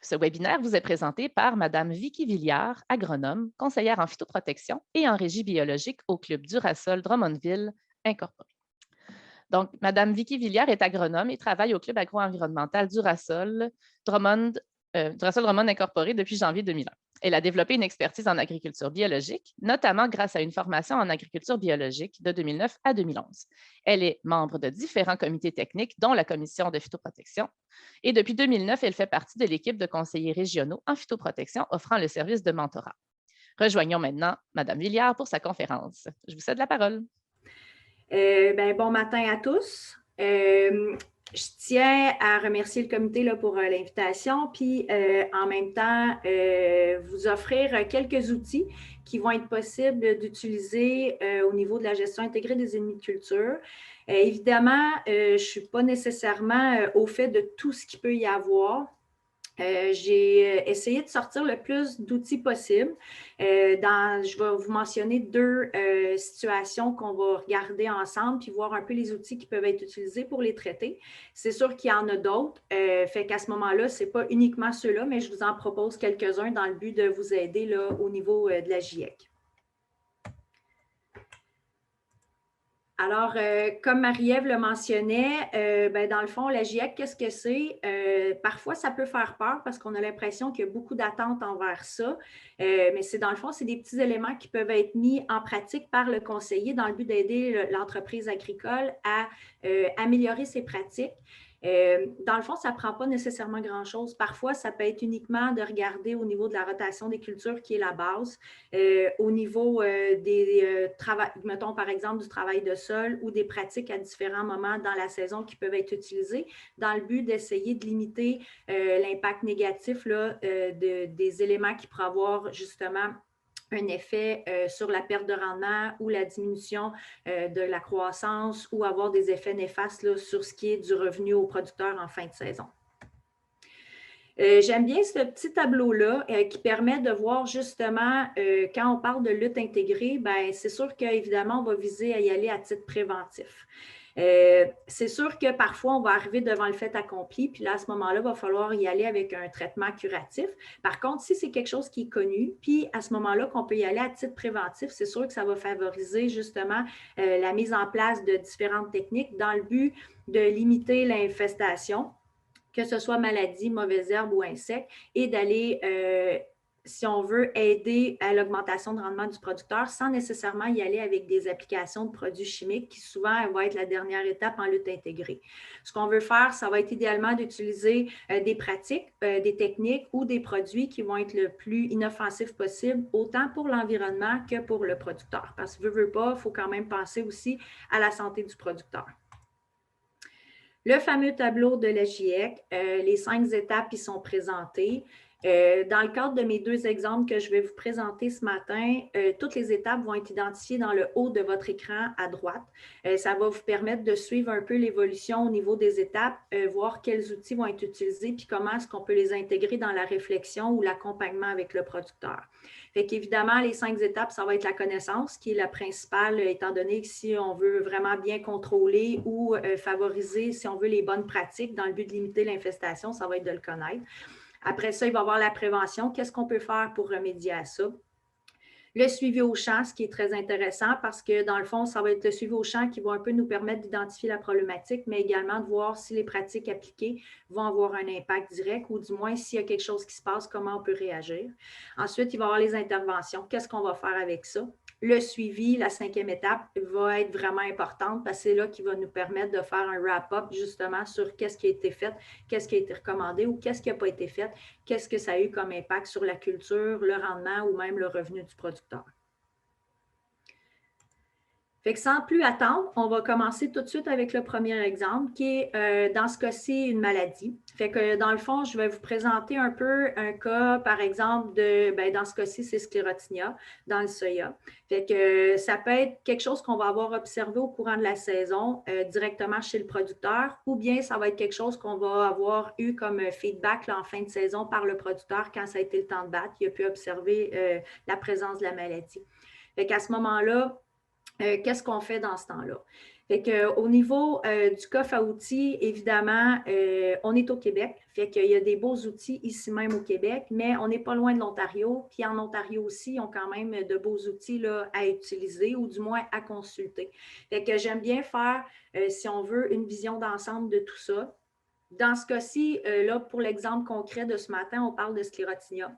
Ce webinaire vous est présenté par Madame Vicky Villiard, agronome, conseillère en phytoprotection et en régie biologique au Club Durasol Drummondville Incorporé. Donc, Madame Vicky Villiard est agronome et travaille au Club agro-environnemental Durasol Drummond Incorporé depuis janvier 2001. Elle a développé une expertise en agriculture biologique, notamment grâce à une formation en agriculture biologique de 2009 à 2011. Elle est membre de différents comités techniques, dont la commission de phytoprotection. Et depuis 2009, elle fait partie de l'équipe de conseillers régionaux en phytoprotection offrant le service de mentorat. Rejoignons maintenant Madame Villiard pour sa conférence. Je vous cède la parole. Bon matin à tous. Je tiens à remercier le comité là, pour l'invitation, puis en même temps, vous offrir quelques outils qui vont être possibles d'utiliser au niveau de la gestion intégrée des ennemis de culture. Évidemment, je ne suis pas nécessairement au fait de tout ce qu'il peut y avoir. J'ai essayé de sortir le plus d'outils possible. Je vais vous mentionner deux situations qu'on va regarder ensemble puis voir un peu les outils qui peuvent être utilisés pour les traiter. C'est sûr qu'il y en a d'autres, fait qu'à ce moment-là, ce n'est pas uniquement ceux-là, mais je vous en propose quelques-uns dans le but de vous aider là, au niveau de la GIEC. Alors, comme Marie-Ève le mentionnait, dans le fond, la GIEC, qu'est-ce que c'est? Parfois, ça peut faire peur parce qu'on a l'impression qu'il y a beaucoup d'attentes envers ça, mais c'est dans le fond, c'est des petits éléments qui peuvent être mis en pratique par le conseiller dans le but d'aider l'entreprise agricole à améliorer ses pratiques. Dans le fond, ça ne prend pas nécessairement grand-chose. Parfois, ça peut être uniquement de regarder au niveau de la rotation des cultures qui est la base, au niveau mettons par exemple du travail de sol ou des pratiques à différents moments dans la saison qui peuvent être utilisées dans le but d'essayer de limiter l'impact négatif là, des éléments qui pourraient avoir justement un effet sur la perte de rendement ou la diminution de la croissance ou avoir des effets néfastes là, sur ce qui est du revenu aux producteurs en fin de saison. J'aime bien ce petit tableau-là qui permet de voir justement, quand on parle de lutte intégrée, c'est sûr qu'évidemment, on va viser à y aller à titre préventif. C'est sûr que parfois, on va arriver devant le fait accompli, puis là, à ce moment-là, il va falloir y aller avec un traitement curatif. Par contre, si c'est quelque chose qui est connu, puis à ce moment-là, qu'on peut y aller à titre préventif, c'est sûr que ça va favoriser justement la mise en place de différentes techniques dans le but de limiter l'infestation, que ce soit maladie, mauvaises herbes ou insectes, et d'aller si on veut aider à l'augmentation de rendement du producteur sans nécessairement y aller avec des applications de produits chimiques qui souvent vont être la dernière étape en lutte intégrée. Ce qu'on veut faire, ça va être idéalement d'utiliser des pratiques, des techniques ou des produits qui vont être le plus inoffensifs possible, autant pour l'environnement que pour le producteur. Parce que veut pas, il faut quand même penser aussi à la santé du producteur. Le fameux tableau de la GIEC, les 5 étapes y sont présentées. Dans le cadre de mes 2 exemples que je vais vous présenter ce matin, toutes les étapes vont être identifiées dans le haut de votre écran à droite. Ça va vous permettre de suivre un peu l'évolution au niveau des étapes, voir quels outils vont être utilisés, puis comment est-ce qu'on peut les intégrer dans la réflexion ou l'accompagnement avec le producteur. Fait qu'évidemment, les 5 étapes, ça va être la connaissance, qui est la principale, étant donné que si on veut vraiment bien contrôler ou favoriser, si on veut, les bonnes pratiques dans le but de limiter l'infestation, ça va être de le connaître. Après ça, il va y avoir la prévention. Qu'est-ce qu'on peut faire pour remédier à ça? Le suivi au champ, ce qui est très intéressant parce que dans le fond, ça va être le suivi au champ qui va un peu nous permettre d'identifier la problématique, mais également de voir si les pratiques appliquées vont avoir un impact direct ou du moins s'il y a quelque chose qui se passe, comment on peut réagir. Ensuite, il va y avoir les interventions. Qu'est-ce qu'on va faire avec ça? Le suivi, la 5e étape, va être vraiment importante parce que c'est là qui va nous permettre de faire un wrap-up justement sur qu'est-ce qui a été fait, qu'est-ce qui a été recommandé ou qu'est-ce qui n'a pas été fait, qu'est-ce que ça a eu comme impact sur la culture, le rendement ou même le revenu du producteur. Fait que sans plus attendre, on va commencer tout de suite avec le premier exemple qui est, dans ce cas-ci, une maladie. Fait que dans le fond, je vais vous présenter un peu un cas, par exemple, dans ce cas-ci, c'est Sclérotinia dans le soya. Fait que ça peut être quelque chose qu'on va avoir observé au courant de la saison directement chez le producteur ou bien ça va être quelque chose qu'on va avoir eu comme feedback là, en fin de saison par le producteur quand ça a été le temps de battre. Il a pu observer la présence de la maladie. Fait qu'à ce moment-là, qu'est-ce qu'on fait dans ce temps-là? Fait qu'au niveau du coffre à outils, évidemment, on est au Québec. Fait qu'il y a des beaux outils ici même au Québec, mais on n'est pas loin de l'Ontario. Puis en Ontario aussi, ils ont quand même de beaux outils là, à utiliser ou du moins à consulter. Fait que j'aime bien faire, si on veut, une vision d'ensemble de tout ça. Dans ce cas-ci, là, pour l'exemple concret de ce matin, on parle de sclérotinia.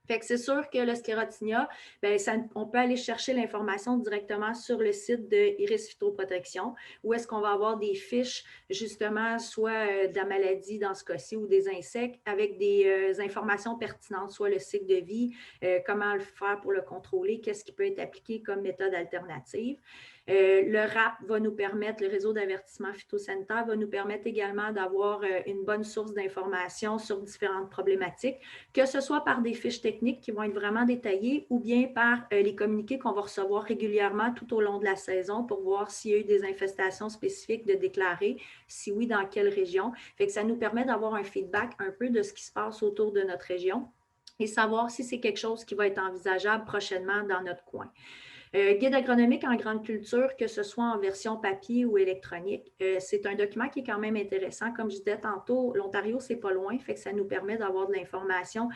Fait que c'est sûr que le sclérotinia, bien, on peut aller chercher l'information directement sur le site de Iris Phytoprotection, où est-ce qu'on va avoir des fiches, justement, soit de la maladie dans ce cas-ci ou des insectes, avec des informations pertinentes, soit le cycle de vie, comment le faire pour le contrôler, qu'est-ce qui peut être appliqué comme méthode alternative. Le RAP va nous permettre, le réseau d'avertissement phytosanitaire va nous permettre également d'avoir une bonne source d'informations sur différentes problématiques, que ce soit par des fiches techniques qui vont être vraiment détaillées ou bien par les communiqués qu'on va recevoir régulièrement tout au long de la saison pour voir s'il y a eu des infestations spécifiques de déclarer, si oui, dans quelle région. Fait que ça nous permet d'avoir un feedback un peu de ce qui se passe autour de notre région et savoir si c'est quelque chose qui va être envisageable prochainement dans notre coin. Guide agronomique en grande culture, que ce soit en version papier ou électronique, c'est un document qui est quand même intéressant. Comme je disais tantôt, l'Ontario, c'est pas loin, fait que ça nous permet d'avoir de l'information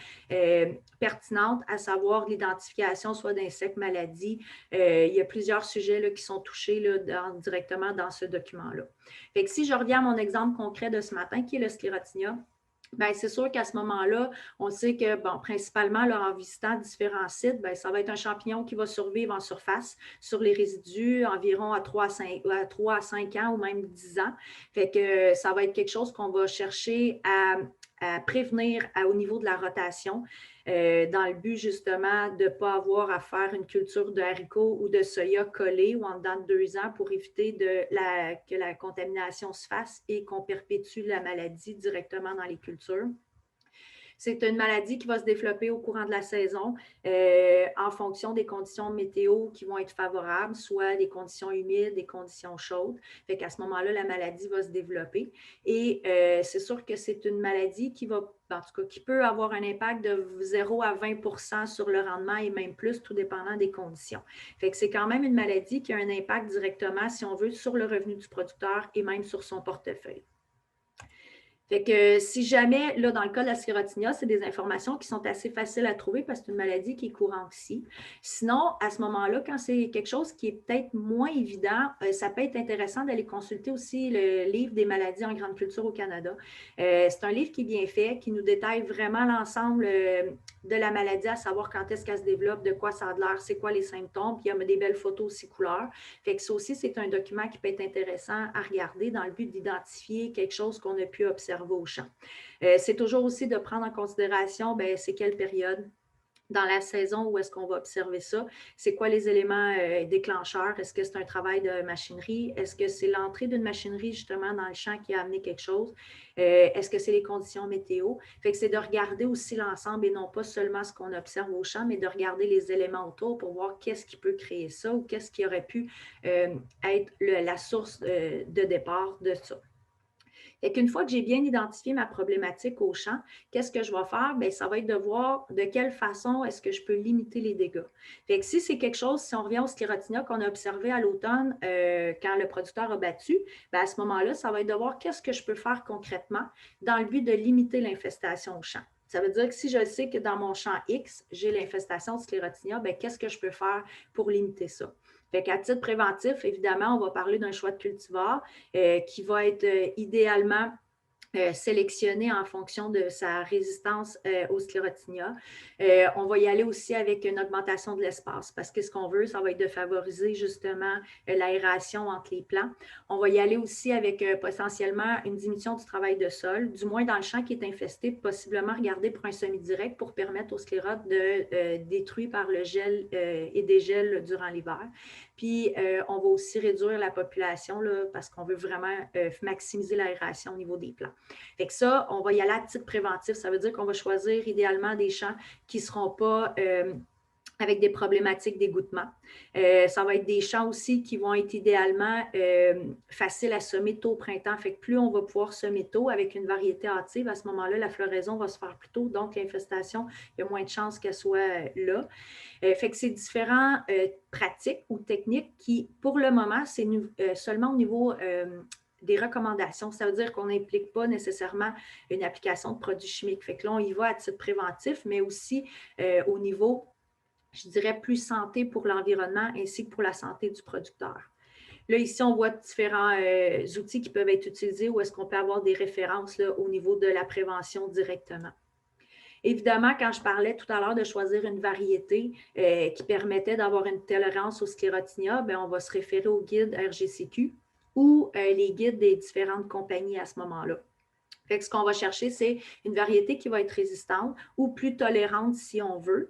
pertinente, à savoir l'identification soit d'insectes, maladies. Il y a plusieurs sujets là, qui sont touchés là, directement dans ce document-là. Fait que si je reviens à mon exemple concret de ce matin, qui est le sclérotinia, bien, c'est sûr qu'à ce moment-là, on sait que, bon, principalement, là, en visitant différents sites, bien, ça va être un champignon qui va survivre en surface sur les résidus environ à 3 à 5 ans ou même 10 ans. Fait que ça va être quelque chose qu'on va chercher à prévenir au niveau de la rotation, dans le but justement de ne pas avoir à faire une culture de haricots ou de soya collée ou en dedans de 2 ans pour éviter que la contamination se fasse et qu'on perpétue la maladie directement dans les cultures. C'est une maladie qui va se développer au courant de la saison en fonction des conditions météo qui vont être favorables, soit des conditions humides, des conditions chaudes. Fait qu'à ce moment-là, la maladie va se développer. Et c'est sûr que c'est une maladie qui va, en tout cas, qui peut avoir un impact de 0 à 20 sur le rendement et même plus, tout dépendant des conditions. Fait que c'est quand même une maladie qui a un impact directement, si on veut, sur le revenu du producteur et même sur son portefeuille. Fait que si jamais, là, dans le cas de la sclérotinia, c'est des informations qui sont assez faciles à trouver parce que c'est une maladie qui est courante ici. Sinon, à ce moment-là, quand c'est quelque chose qui est peut-être moins évident, ça peut être intéressant d'aller consulter aussi le livre des maladies en grande culture au Canada. C'est un livre qui est bien fait, qui nous détaille vraiment l'ensemble de la maladie, à savoir quand est-ce qu'elle se développe, de quoi ça a l'air, c'est quoi les symptômes, puis il y a des belles photos aussi couleurs. Fait que ça aussi, c'est un document qui peut être intéressant à regarder dans le but d'identifier quelque chose qu'on a pu observer au champ. C'est toujours aussi de prendre en considération, c'est quelle période dans la saison où est-ce qu'on va observer ça? C'est quoi les éléments déclencheurs? Est-ce que c'est un travail de machinerie? Est-ce que c'est l'entrée d'une machinerie justement dans le champ qui a amené quelque chose? Est-ce que c'est les conditions météo? Fait que c'est de regarder aussi l'ensemble et non pas seulement ce qu'on observe au champ, mais de regarder les éléments autour pour voir qu'est-ce qui peut créer ça ou qu'est-ce qui aurait pu être la source de départ de ça. Fait qu'une fois que j'ai bien identifié ma problématique au champ, qu'est-ce que je vais faire? Bien, ça va être de voir de quelle façon est-ce que je peux limiter les dégâts. Fait que si c'est quelque chose, si on revient au sclérotinia qu'on a observé à l'automne quand le producteur a battu, bien, à ce moment-là, ça va être de voir qu'est-ce que je peux faire concrètement dans le but de limiter l'infestation au champ. Ça veut dire que si je sais que dans mon champ X, j'ai l'infestation de sclérotinia, bien, qu'est-ce que je peux faire pour limiter ça? Fait qu'à titre préventif, évidemment, on va parler d'un choix de cultivar qui va être idéalement sélectionné en fonction de sa résistance au sclérotinia. On va y aller aussi avec une augmentation de l'espace parce que ce qu'on veut, ça va être de favoriser justement l'aération entre les plants. On va y aller aussi avec potentiellement une diminution du travail de sol, du moins dans le champ qui est infesté, possiblement regarder pour un semi-direct pour permettre aux sclérotes de détruire par le gel et dégel durant l'hiver. Puis, on va aussi réduire la population là, parce qu'on veut vraiment maximiser l'aération au niveau des plants. Fait que ça, on va y aller à titre préventif. Ça veut dire qu'on va choisir idéalement des champs qui ne seront pas avec des problématiques d'égouttement. Ça va être des champs aussi qui vont être idéalement faciles à semer tôt au printemps. Fait que plus on va pouvoir semer tôt avec une variété hâtive, à ce moment-là, la floraison va se faire plus tôt. Donc, l'infestation, il y a moins de chances qu'elle soit là. Fait que c'est différents pratiques ou techniques qui, pour le moment, c'est seulement au niveau des recommandations. Ça veut dire qu'on n'implique pas nécessairement une application de produits chimiques. Fait que là, on y va à titre préventif, mais aussi au niveau, je dirais, plus santé pour l'environnement ainsi que pour la santé du producteur. Là, ici, on voit différents outils qui peuvent être utilisés ou est-ce qu'on peut avoir des références là, au niveau de la prévention directement. Évidemment, quand je parlais tout à l'heure de choisir une variété qui permettait d'avoir une tolérance au sclérotinia, bien, on va se référer au guide RGCQ ou les guides des différentes compagnies à ce moment-là. Fait que ce qu'on va chercher, c'est une variété qui va être résistante ou plus tolérante, si on veut,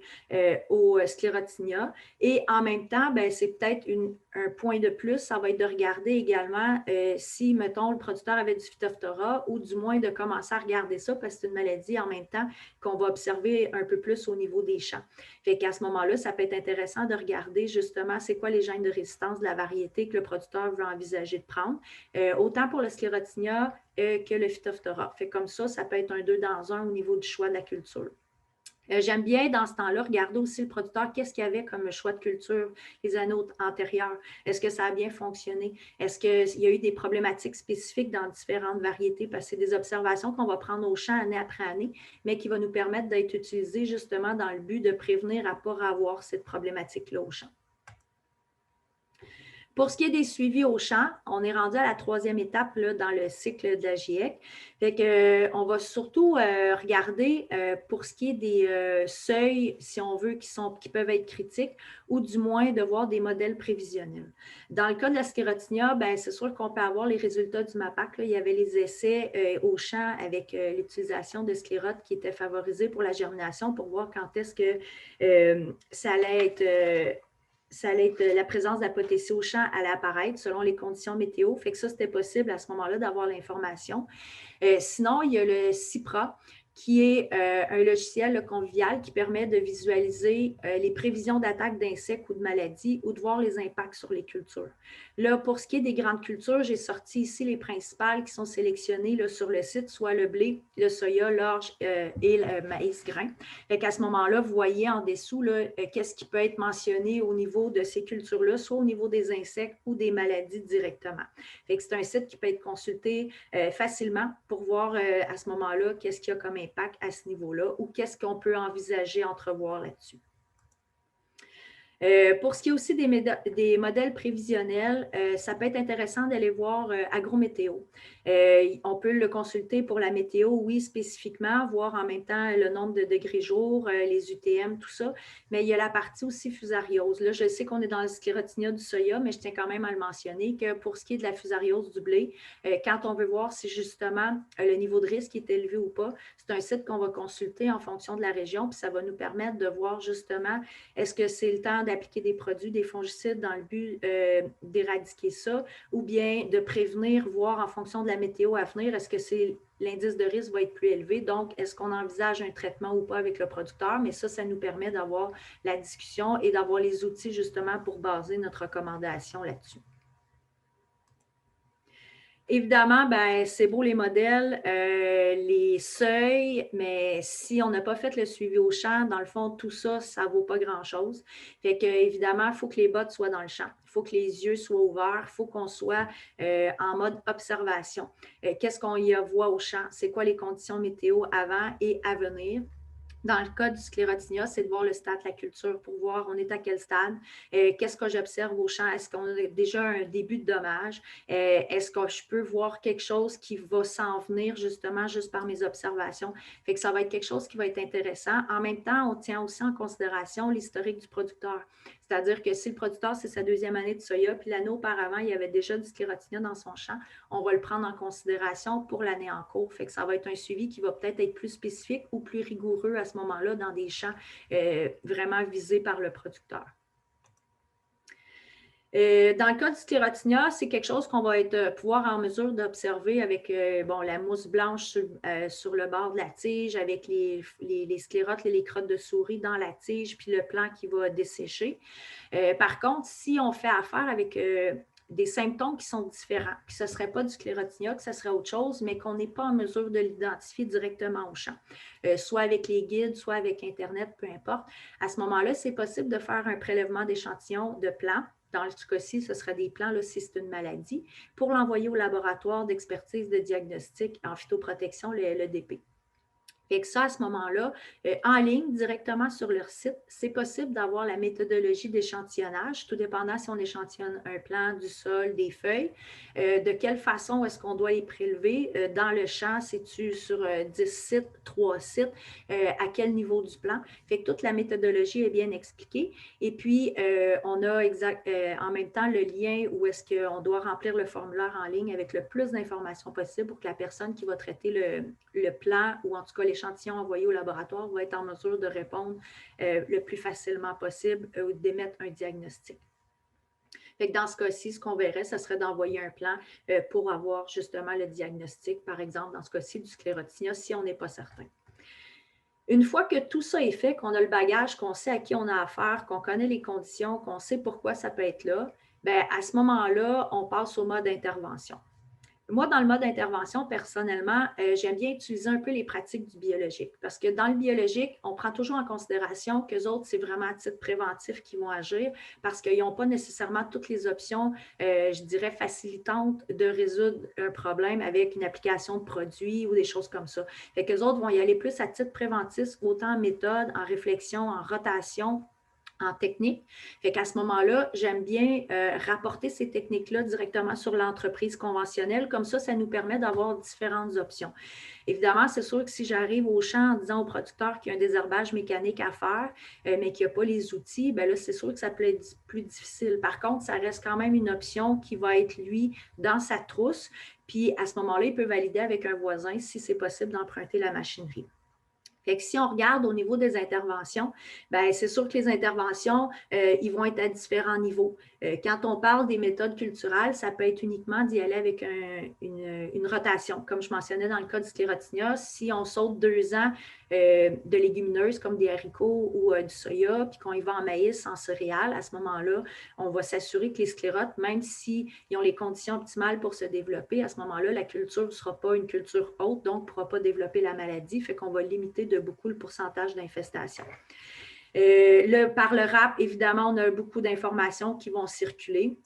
au sclérotinia. Et en même temps, ben, c'est peut-être un point de plus, ça va être de regarder également si, mettons, le producteur avait du Phytophthora ou du moins de commencer à regarder ça parce que c'est une maladie en même temps qu'on va observer un peu plus au niveau des champs. Fait qu'à ce moment-là, ça peut être intéressant de regarder justement c'est quoi les gènes de résistance de la variété que le producteur veut envisager de prendre. Autant pour le sclérotinia que le Phytophthora. Fait comme ça peut être un 2 dans 1 au niveau du choix de la culture. J'aime bien, dans ce temps-là, regarder aussi le producteur, qu'est-ce qu'il y avait comme choix de culture les années antérieures. Est-ce que ça a bien fonctionné? Est-ce qu'il y a eu des problématiques spécifiques dans différentes variétés? Parce que c'est des observations qu'on va prendre au champ année après année, mais qui vont nous permettre d'être utilisées justement dans le but de prévenir à ne pas avoir cette problématique-là au champ. Pour ce qui est des suivis au champ, on est rendu à la 3e étape là, dans le cycle de la GIEC. Fait que, on va surtout regarder pour ce qui est des seuils, si on veut, qui peuvent être critiques ou du moins de voir des modèles prévisionnels. Dans le cas de la sclérotinia, ben, c'est sûr qu'on peut avoir les résultats du MAPAC. Là. Il y avait les essais au champ avec l'utilisation de sclérotes qui étaient favorisées pour la germination pour voir quand est-ce que ça allait être la présence d'apothécie au champ allait apparaître selon les conditions météo. Fait que ça, c'était possible à ce moment-là d'avoir l'information. Sinon, il y a le CIPRA, qui est un logiciel là, convivial qui permet de visualiser les prévisions d'attaque d'insectes ou de maladies ou de voir les impacts sur les cultures. Là, pour ce qui est des grandes cultures, j'ai sorti ici les principales qui sont sélectionnées là, sur le site, soit le blé, le soya, l'orge et le maïs grain. Fait qu'à ce moment-là, vous voyez en dessous qu'est-ce qui peut être mentionné au niveau de ces cultures-là, soit au niveau des insectes ou des maladies directement. Fait que c'est un site qui peut être consulté facilement pour voir à ce moment-là qu'est-ce qu'il y a comme impact à ce niveau-là ou qu'est-ce qu'on peut envisager, entrevoir là-dessus. Pour ce qui est aussi des modèles prévisionnels, ça peut être intéressant d'aller voir Agrométéo. On peut le consulter pour la météo, oui, spécifiquement, voir en même temps le nombre de degrés jour, les UTM, tout ça. Mais il y a la partie aussi fusariose. Là, je sais qu'on est dans le sclérotinia du soya, mais je tiens quand même à le mentionner que pour ce qui est de la fusariose du blé, quand on veut voir si justement le niveau de risque est élevé ou pas, c'est un site qu'on va consulter en fonction de la région, puis ça va nous permettre de voir justement est-ce que c'est le temps d'appliquer des produits, des fongicides dans le but d'éradiquer ça ou bien de prévenir, voir en fonction de la météo à venir, est-ce que l'indice de risque va être plus élevé. Donc, est-ce qu'on envisage un traitement ou pas avec le producteur? Mais ça nous permet d'avoir la discussion et d'avoir les outils justement pour baser notre recommandation là-dessus. Évidemment, ben, c'est beau les modèles, les seuils, mais si on n'a pas fait le suivi au champ, dans le fond, tout ça, ça ne vaut pas grand-chose. Fait que, évidemment, il faut que les bottes soient dans le champ. Il faut que les yeux soient ouverts. Il faut qu'on soit en mode observation. Qu'est-ce qu'on y voit au champ? C'est quoi les conditions météo avant et à venir? Dans le cas du sclérotinia, c'est de voir le stade de la culture pour voir on est à quel stade, qu'est-ce que j'observe au champ, est-ce qu'on a déjà un début de dommage, est-ce que je peux voir quelque chose qui va s'en venir justement juste par mes observations. Fait que ça va être quelque chose qui va être intéressant. En même temps, on tient aussi en considération l'historique du producteur. C'est-à-dire que si le producteur, c'est sa 2e année de soya, puis l'année auparavant, il y avait déjà du sclérotinia dans son champ, on va le prendre en considération pour l'année en cours. Fait que ça va être un suivi qui va peut-être être plus spécifique ou plus rigoureux à ce moment-là dans des champs vraiment visés par le producteur. Dans le cas du sclérotinia, c'est quelque chose qu'on va pouvoir en mesure d'observer avec la mousse blanche sur le bord de la tige, avec les sclérotes, les crottes de souris dans la tige, puis le plant qui va dessécher. Par contre, si on fait affaire avec des symptômes qui sont différents, que ce ne serait pas du sclérotinia, que ce serait autre chose, mais qu'on n'est pas en mesure de l'identifier directement au champ, soit avec les guides, soit avec Internet, peu importe. À ce moment-là, c'est possible de faire un prélèvement d'échantillons de plants. Dans ce cas-ci, ce sera des plants là, si c'est une maladie, pour l'envoyer au laboratoire d'expertise de diagnostic en phytoprotection, le LEDP. Fait que ça, à ce moment-là, en ligne, directement sur leur site, c'est possible d'avoir la méthodologie d'échantillonnage, tout dépendant si on échantillonne un plant, du sol, des feuilles, de quelle façon est-ce qu'on doit les prélever dans le champ, c'est-tu sur 10 sites, 3 sites, à quel niveau du plan. Fait que toute la méthodologie est bien expliquée. Et puis, on a en même temps le lien où est-ce qu'on doit remplir le formulaire en ligne avec le plus d'informations possible pour que la personne qui va traiter le plan ou en tout cas l'échantillon envoyé au laboratoire va être en mesure de répondre le plus facilement possible ou d'émettre un diagnostic. Fait que dans ce cas-ci, ce qu'on verrait, ce serait d'envoyer un plan pour avoir justement le diagnostic, par exemple, dans ce cas-ci, du sclérotinia, si on n'est pas certain. Une fois que tout ça est fait, qu'on a le bagage, qu'on sait à qui on a affaire, qu'on connaît les conditions, qu'on sait pourquoi ça peut être là, bien, à ce moment-là, on passe au mode intervention. Moi, dans le mode intervention, personnellement, j'aime bien utiliser un peu les pratiques du biologique parce que dans le biologique, on prend toujours en considération qu'eux autres, c'est vraiment à titre préventif qu'ils vont agir parce qu'ils n'ont pas nécessairement toutes les options, je dirais, facilitantes de résoudre un problème avec une application de produit ou des choses comme ça. Fait qu'eux autres vont y aller plus à titre préventif, autant en méthode, en réflexion, en rotation, en technique. Fait qu'à ce moment-là, j'aime bien rapporter ces techniques-là directement sur l'entreprise conventionnelle. Comme ça nous permet d'avoir différentes options. Évidemment, c'est sûr que si j'arrive au champ en disant au producteur qu'il y a un désherbage mécanique à faire, mais qu'il n'y a pas les outils, bien là, c'est sûr que ça peut être plus difficile. Par contre, ça reste quand même une option qui va être, lui, dans sa trousse. Puis à ce moment-là, il peut valider avec un voisin si c'est possible d'emprunter la machinerie. Fait que si on regarde au niveau des interventions, bien, c'est sûr que les interventions, ils vont être à différents niveaux. Quand on parle des méthodes culturelles, ça peut être uniquement d'y aller avec une rotation. Comme je mentionnais dans le cas du sclérotinia, si on saute 2 ans de légumineuses comme des haricots ou du soya, puis qu'on y va en maïs, en céréales, à ce moment-là, on va s'assurer que les sclérotes, même s'ils ont les conditions optimales pour se développer, à ce moment-là, la culture ne sera pas une culture haute, donc ne pourra pas développer la maladie, fait qu'on va limiter de beaucoup le pourcentage d'infestation. Par le RAP, évidemment, on a beaucoup d'informations qui vont circuler.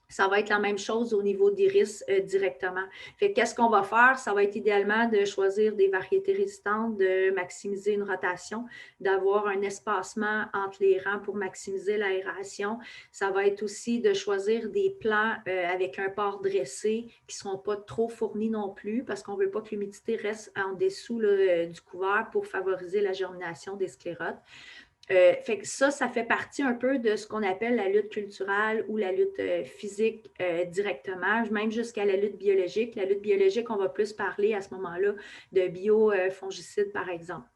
Ça va être la même chose au niveau d'iris directement. Fait qu'est-ce qu'on va faire? Ça va être idéalement de choisir des variétés résistantes, de maximiser une rotation, d'avoir un espacement entre les rangs pour maximiser l'aération. Ça va être aussi de choisir des plants avec un port dressé qui ne seront pas trop fournis non plus parce qu'on ne veut pas que l'humidité reste en dessous là, du couvert pour favoriser la germination des sclérotes. Fait que ça fait partie un peu de ce qu'on appelle la lutte culturelle ou la lutte physique directement, même jusqu'à la lutte biologique. La lutte biologique, on va plus parler à ce moment-là de biofongicides, par exemple.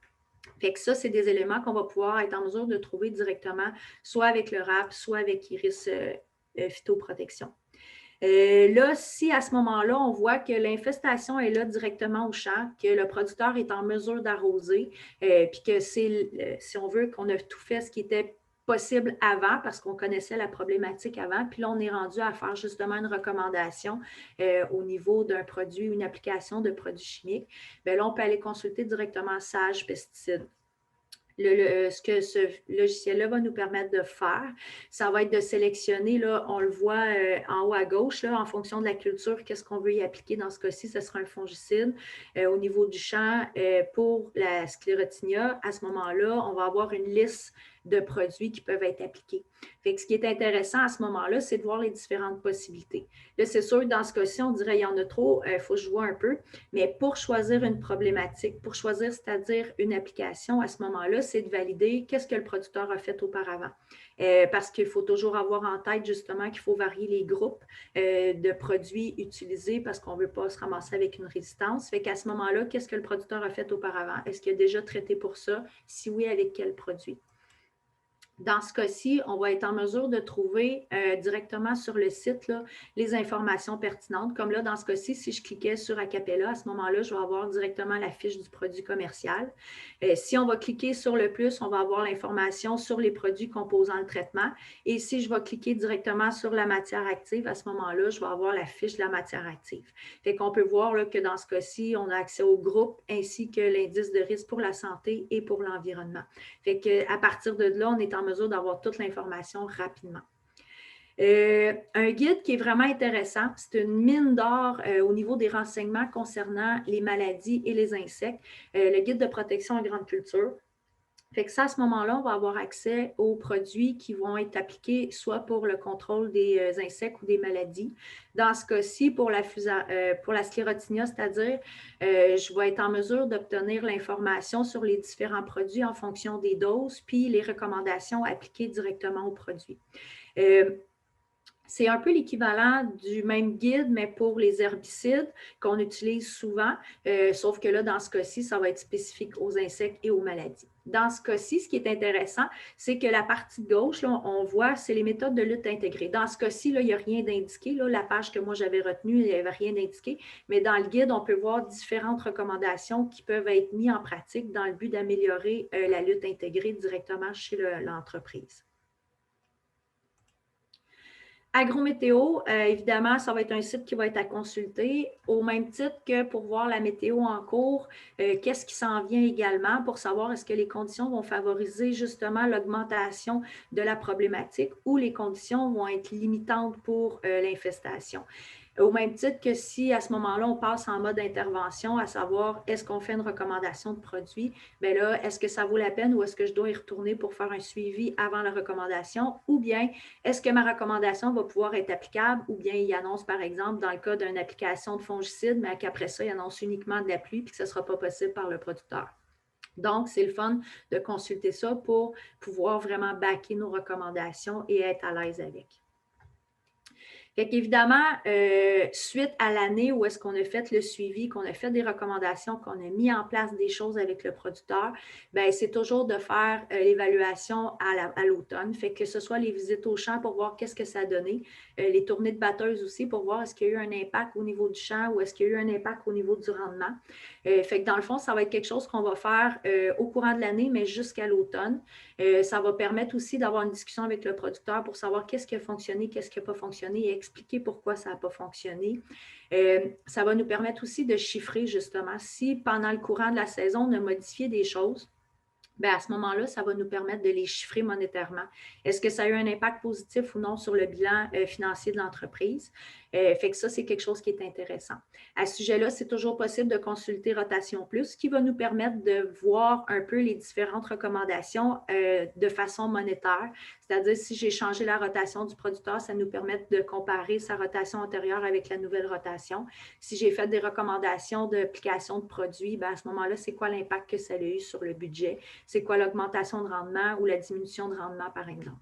Fait que ça, c'est des éléments qu'on va pouvoir être en mesure de trouver directement, soit avec le RAP, soit avec Iris Phytoprotection. Là, si à ce moment-là, on voit que l'infestation est là directement au champ, que le producteur est en mesure d'arroser, puis que si on veut, qu'on a tout fait ce qui était possible avant parce qu'on connaissait la problématique avant, puis là, on est rendu à faire justement une recommandation au niveau d'un produit, une application de produits chimiques. Bien là, on peut aller consulter directement Sage Pesticides. Ce que ce logiciel-là va nous permettre de faire, ça va être de sélectionner, là, on le voit en haut à gauche, là, en fonction de la culture, qu'est-ce qu'on veut y appliquer. Dans ce cas-ci, ce sera un fongicide. Au niveau du champ, pour la sclérotinia, à ce moment-là, on va avoir une liste de produits qui peuvent être appliqués. Fait que ce qui est intéressant à ce moment-là, c'est de voir les différentes possibilités. Là, c'est sûr, dans ce cas-ci, on dirait qu'il y en a trop, il faut que je vois un peu, mais pour choisir une problématique, pour choisir, c'est-à-dire une application, à ce moment-là, c'est de valider qu'est-ce que le producteur a fait auparavant. Parce qu'il faut toujours avoir en tête, justement, qu'il faut varier les groupes de produits utilisés parce qu'on ne veut pas se ramasser avec une résistance. Fait qu'à ce moment-là, qu'est-ce que le producteur a fait auparavant? Est-ce qu'il a déjà traité pour ça? Si oui, avec quel produit? Dans ce cas-ci, on va être en mesure de trouver directement sur le site là, les informations pertinentes. Comme là, dans ce cas-ci, si je cliquais sur Acapella, à ce moment-là, je vais avoir directement la fiche du produit commercial. Si on va cliquer sur le plus, on va avoir l'information sur les produits composant le traitement. Et si je vais cliquer directement sur la matière active, à ce moment-là, je vais avoir la fiche de la matière active. Fait qu'on peut voir là, que dans ce cas-ci, on a accès au groupe ainsi que l'indice de risque pour la santé et pour l'environnement. Fait qu'à partir de là, on est en mesure d'avoir toute l'information rapidement. Un guide qui est vraiment intéressant, c'est une mine d'or au niveau des renseignements concernant les maladies et les insectes, le guide de protection en grande culture. Fait que ça, à ce moment-là, on va avoir accès aux produits qui vont être appliqués soit pour le contrôle des insectes ou des maladies. Dans ce cas-ci, pour la sclérotinia, c'est-à-dire, je vais être en mesure d'obtenir l'information sur les différents produits en fonction des doses, puis les recommandations appliquées directement aux produits. C'est un peu l'équivalent du même guide, mais pour les herbicides qu'on utilise souvent, sauf que là, dans ce cas-ci, ça va être spécifique aux insectes et aux maladies. Dans ce cas-ci, ce qui est intéressant, c'est que la partie de gauche, là, on voit, c'est les méthodes de lutte intégrées. Dans ce cas-ci, il n'y a rien d'indiqué. La page que moi j'avais retenue, il n'y avait rien d'indiqué. Mais dans le guide, on peut voir différentes recommandations qui peuvent être mises en pratique dans le but d'améliorer la lutte intégrée directement chez l'entreprise. Agrométéo, évidemment, ça va être un site qui va être à consulter, au même titre que pour voir la météo en cours, qu'est-ce qui s'en vient également pour savoir est-ce que les conditions vont favoriser justement l'augmentation de la problématique ou les conditions vont être limitantes pour l'infestation. Au même titre que si à ce moment-là, on passe en mode intervention, à savoir est-ce qu'on fait une recommandation de produit, bien là, est-ce que ça vaut la peine ou est-ce que je dois y retourner pour faire un suivi avant la recommandation ou bien est-ce que ma recommandation va pouvoir être applicable ou bien il annonce par exemple dans le cas d'une application de fongicide, mais qu'après ça, il annonce uniquement de la pluie et que ce ne sera pas possible par le producteur. Donc, c'est le fun de consulter ça pour pouvoir vraiment backer nos recommandations et être à l'aise avec. Fait qu'évidemment, suite à l'année où est-ce qu'on a fait le suivi, qu'on a fait des recommandations, qu'on a mis en place des choses avec le producteur, bien, c'est toujours de faire l'évaluation à l'automne. Fait que ce soit les visites au champ pour voir qu'est-ce que ça a donné, les tournées de batteuses aussi pour voir est-ce qu'il y a eu un impact au niveau du champ ou est-ce qu'il y a eu un impact au niveau du rendement. Fait que dans le fond, ça va être quelque chose qu'on va faire au courant de l'année, mais jusqu'à l'automne. Ça va permettre aussi d'avoir une discussion avec le producteur pour savoir qu'est-ce qui a fonctionné, qu'est-ce qui n'a pas fonctionné et expliquer pourquoi ça n'a pas fonctionné. Ça va nous permettre aussi de chiffrer justement si pendant le courant de la saison, on a modifié des choses. Bien, à ce moment-là, ça va nous permettre de les chiffrer monétairement. Est-ce que ça a eu un impact positif ou non sur le bilan financier de l'entreprise? Fait que ça, c'est quelque chose qui est intéressant. À ce sujet-là, c'est toujours possible de consulter Rotation Plus, qui va nous permettre de voir un peu les différentes recommandations de façon monétaire. C'est-à-dire, si j'ai changé la rotation du producteur, ça nous permet de comparer sa rotation antérieure avec la nouvelle rotation. Si j'ai fait des recommandations d'application de produits, bien, à ce moment-là, c'est quoi l'impact que ça a eu sur le budget? C'est quoi l'augmentation de rendement ou la diminution de rendement, par exemple?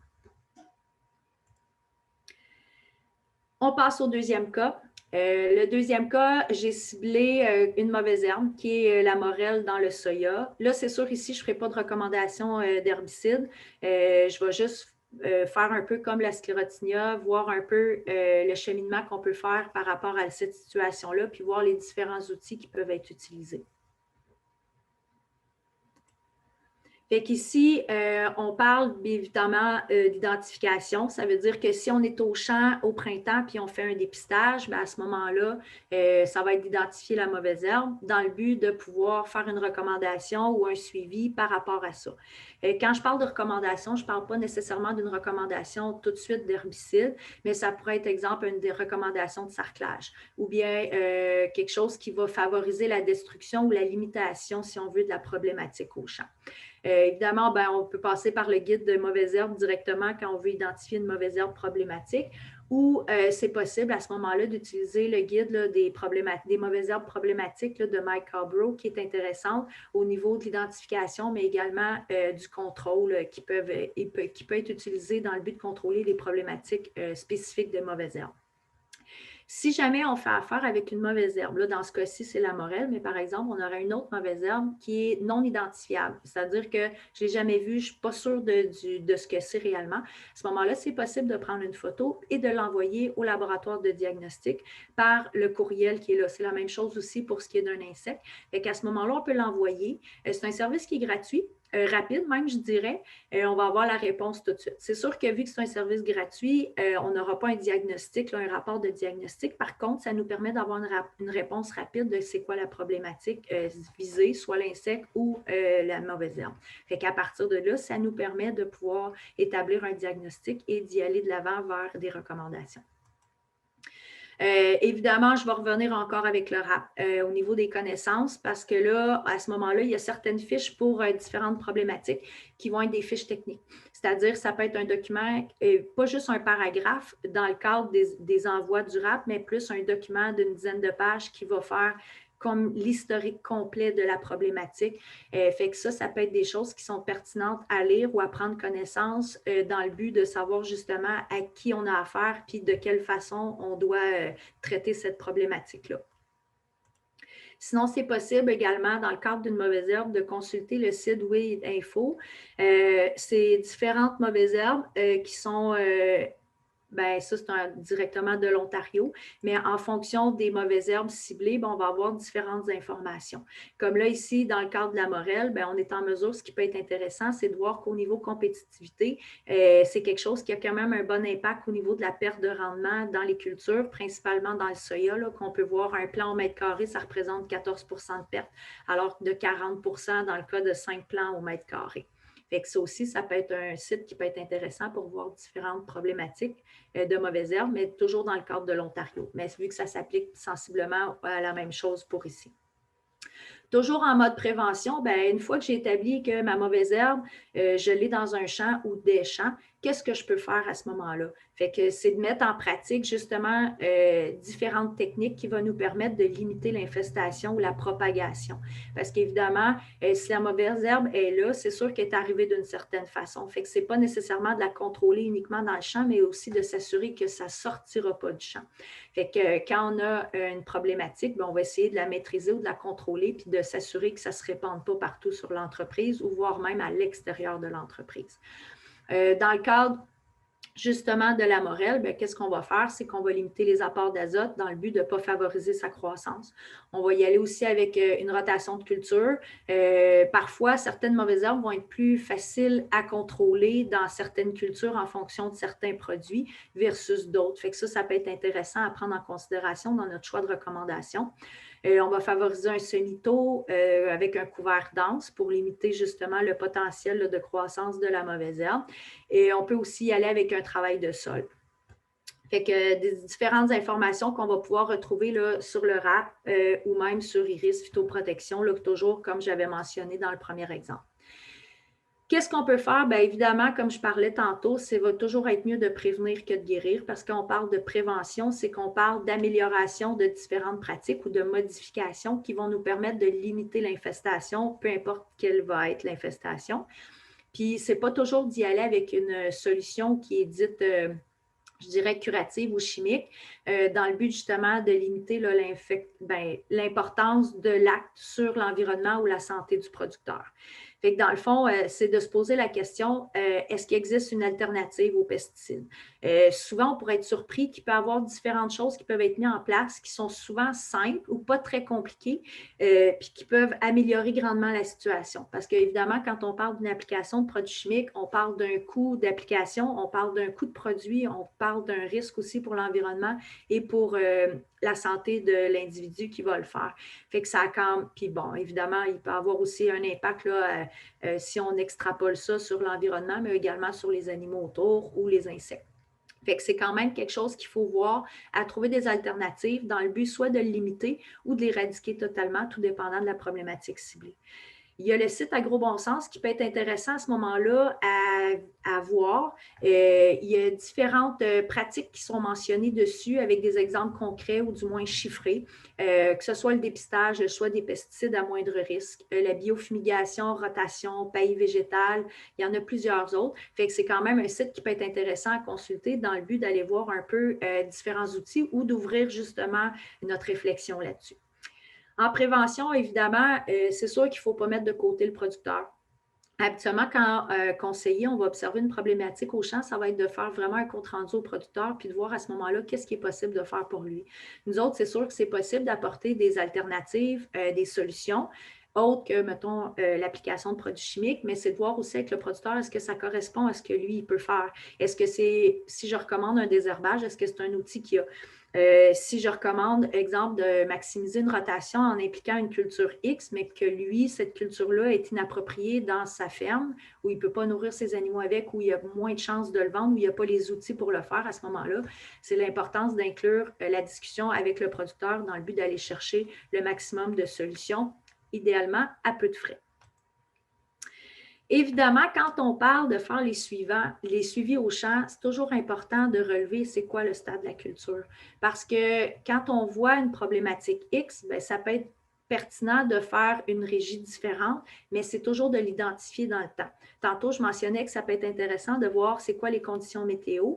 On passe au deuxième cas. Le deuxième cas, j'ai ciblé une mauvaise herbe qui est la morelle dans le soya. Là, c'est sûr, ici, je ne ferai pas de recommandation d'herbicide. Je vais juste faire un peu comme la sclérotinia, voir un peu le cheminement qu'on peut faire par rapport à cette situation-là, puis voir les différents outils qui peuvent être utilisés. Fait qu'ici, on parle évidemment d'identification. Ça veut dire que si on est au champ au printemps puis on fait un dépistage, bien, à ce moment-là, ça va être d'identifier la mauvaise herbe dans le but de pouvoir faire une recommandation ou un suivi par rapport à ça. Quand je parle de recommandation, je ne parle pas nécessairement d'une recommandation tout de suite d'herbicide, mais ça pourrait être, exemple, une des recommandations de sarclage ou bien quelque chose qui va favoriser la destruction ou la limitation, si on veut, de la problématique au champ. Évidemment, ben, on peut passer par le guide de mauvaises herbes directement quand on veut identifier une mauvaise herbe problématique ou c'est possible à ce moment-là d'utiliser le guide là, des mauvaises herbes problématiques là, de Mike Cobrow qui est intéressante au niveau de l'identification, mais également du contrôle qui peut être utilisé dans le but de contrôler les problématiques spécifiques de mauvaises herbes. Si jamais on fait affaire avec une mauvaise herbe, là, dans ce cas-ci, c'est la morelle, mais par exemple, on aurait une autre mauvaise herbe qui est non identifiable, c'est-à-dire que je ne l'ai jamais vue, je ne suis pas sûre de ce que c'est réellement. À ce moment-là, c'est possible de prendre une photo et de l'envoyer au laboratoire de diagnostic par le courriel qui est là. C'est la même chose aussi pour ce qui est d'un insecte. Fait qu'à ce moment-là, on peut l'envoyer. C'est un service qui est gratuit. Rapide même, je dirais, on va avoir la réponse tout de suite. C'est sûr que vu que c'est un service gratuit, on n'aura pas un diagnostic, là, un rapport de diagnostic. Par contre, ça nous permet d'avoir une réponse rapide de c'est quoi la problématique visée, soit l'insecte ou la mauvaise herbe. Fait qu'à partir de là, ça nous permet de pouvoir établir un diagnostic et d'y aller de l'avant vers des recommandations. Évidemment, je vais revenir encore avec le RAP au niveau des connaissances parce que là, à ce moment-là, il y a certaines fiches pour différentes problématiques qui vont être des fiches techniques. C'est-à-dire, ça peut être un document, pas juste un paragraphe dans le cadre des envois du RAP, mais plus un document d'une dizaine de pages qui va faire comme l'historique complet de la problématique. Fait que ça peut être des choses qui sont pertinentes à lire ou à prendre connaissance dans le but de savoir justement à qui on a affaire puis de quelle façon on doit traiter cette problématique-là. Sinon, c'est possible également, dans le cadre d'une mauvaise herbe, de consulter le site Weed Info. C'est différentes mauvaises herbes qui sont bien, ça, c'est directement de l'Ontario, mais en fonction des mauvaises herbes ciblées, bien, on va avoir différentes informations. Comme là, ici, dans le cadre de la morelle, bien, on est en mesure, ce qui peut être intéressant, c'est de voir qu'au niveau compétitivité, c'est quelque chose qui a quand même un bon impact au niveau de la perte de rendement dans les cultures, principalement dans le soya, là, qu'on peut voir un plan au mètre carré, ça représente 14 de perte, alors que de 40 dans le cas de 5 plants au mètre carré. Fait que ça aussi, ça peut être un site qui peut être intéressant pour voir différentes problématiques de mauvaises herbes, mais toujours dans le cadre de l'Ontario. Mais vu que ça s'applique sensiblement à la même chose pour ici. Toujours en mode prévention, bien, une fois que j'ai établi que ma mauvaise herbe, je l'ai dans un champ ou des champs, qu'est-ce que je peux faire à ce moment-là? Fait que c'est de mettre en pratique justement différentes techniques qui vont nous permettre de limiter l'infestation ou la propagation. Parce qu'évidemment, si la mauvaise herbe est là, c'est sûr qu'elle est arrivée d'une certaine façon. Fait que ce n'est pas nécessairement de la contrôler uniquement dans le champ, mais aussi de s'assurer que ça ne sortira pas du champ. Fait que quand on a une problématique, bien, on va essayer de la maîtriser ou de la contrôler, puis de s'assurer que ça ne se répande pas partout sur l'entreprise ou voire même à l'extérieur de l'entreprise. Dans le cadre justement de la morelle, qu'est-ce qu'on va faire? C'est qu'on va limiter les apports d'azote dans le but de ne pas favoriser sa croissance. On va y aller aussi avec une rotation de culture. Parfois, certaines mauvaises herbes vont être plus faciles à contrôler dans certaines cultures en fonction de certains produits versus d'autres. Fait que ça peut être intéressant à prendre en considération dans notre choix de recommandation. On va favoriser un semi-taux avec un couvert dense pour limiter justement le potentiel là, de croissance de la mauvaise herbe. Et on peut aussi y aller avec un travail de sol. Fait que des différentes informations qu'on va pouvoir retrouver là, sur le RAP ou même sur Iris Phytoprotection, là, toujours comme j'avais mentionné dans le premier exemple. Qu'est-ce qu'on peut faire? Bien, évidemment, comme je parlais tantôt, ça va toujours être mieux de prévenir que de guérir parce qu'on parle de prévention, c'est qu'on parle d'amélioration de différentes pratiques ou de modifications qui vont nous permettre de limiter l'infestation, peu importe quelle va être l'infestation. Puis, ce n'est pas toujours d'y aller avec une solution qui est dite, je dirais, curative ou chimique, dans le but justement de limiter là, l'importance de l'acte sur l'environnement ou la santé du producteur. Fait que dans le fond, c'est de se poser la question, est-ce qu'il existe une alternative aux pesticides? Souvent, on pourrait être surpris qu'il peut y avoir différentes choses qui peuvent être mises en place, qui sont souvent simples ou pas très compliquées, puis qui peuvent améliorer grandement la situation. Parce qu'évidemment, quand on parle d'une application de produits chimiques, on parle d'un coût d'application, on parle d'un coût de produit, on parle d'un risque aussi pour l'environnement et pour la santé de l'individu qui va le faire. Fait que ça a quand... Puis bon, évidemment, il peut avoir aussi un impact là, si on extrapole ça sur l'environnement, mais également sur les animaux autour ou les insectes. Fait que c'est quand même quelque chose qu'il faut voir à trouver des alternatives dans le but soit de le limiter ou de l'éradiquer totalement, tout dépendant de la problématique ciblée. Il y a le site AgroBonSens qui peut être intéressant à ce moment-là à voir. Il y a différentes pratiques qui sont mentionnées dessus avec des exemples concrets ou du moins chiffrés, que ce soit le dépistage, le choix des pesticides à moindre risque, la biofumigation, rotation, paille végétale, il y en a plusieurs autres. Fait que c'est quand même un site qui peut être intéressant à consulter dans le but d'aller voir un peu différents outils ou d'ouvrir justement notre réflexion là-dessus. En prévention, évidemment, c'est sûr qu'il ne faut pas mettre de côté le producteur. Habituellement, quand conseiller, on va observer une problématique au champ, ça va être de faire vraiment un compte-rendu au producteur puis de voir à ce moment-là qu'est-ce qui est possible de faire pour lui. Nous autres, c'est sûr que c'est possible d'apporter des alternatives, des solutions autres que, mettons, l'application de produits chimiques, mais c'est de voir aussi avec le producteur, est-ce que ça correspond à ce que lui, il peut faire? Est-ce que c'est, si je recommande un désherbage, est-ce que c'est un outil qui a si je recommande, exemple, de maximiser une rotation en impliquant une culture X, mais que lui, cette culture-là est inappropriée dans sa ferme, où il ne peut pas nourrir ses animaux avec, où il y a moins de chances de le vendre, où il n'y a pas les outils pour le faire à ce moment-là, c'est l'importance d'inclure la discussion avec le producteur dans le but d'aller chercher le maximum de solutions, idéalement à peu de frais. Évidemment, quand on parle de faire les suivis au champ, c'est toujours important de relever c'est quoi le stade de la culture. Parce que quand on voit une problématique X, bien, ça peut être pertinent de faire une régie différente, mais c'est toujours de l'identifier dans le temps. Tantôt, je mentionnais que ça peut être intéressant de voir c'est quoi les conditions météo,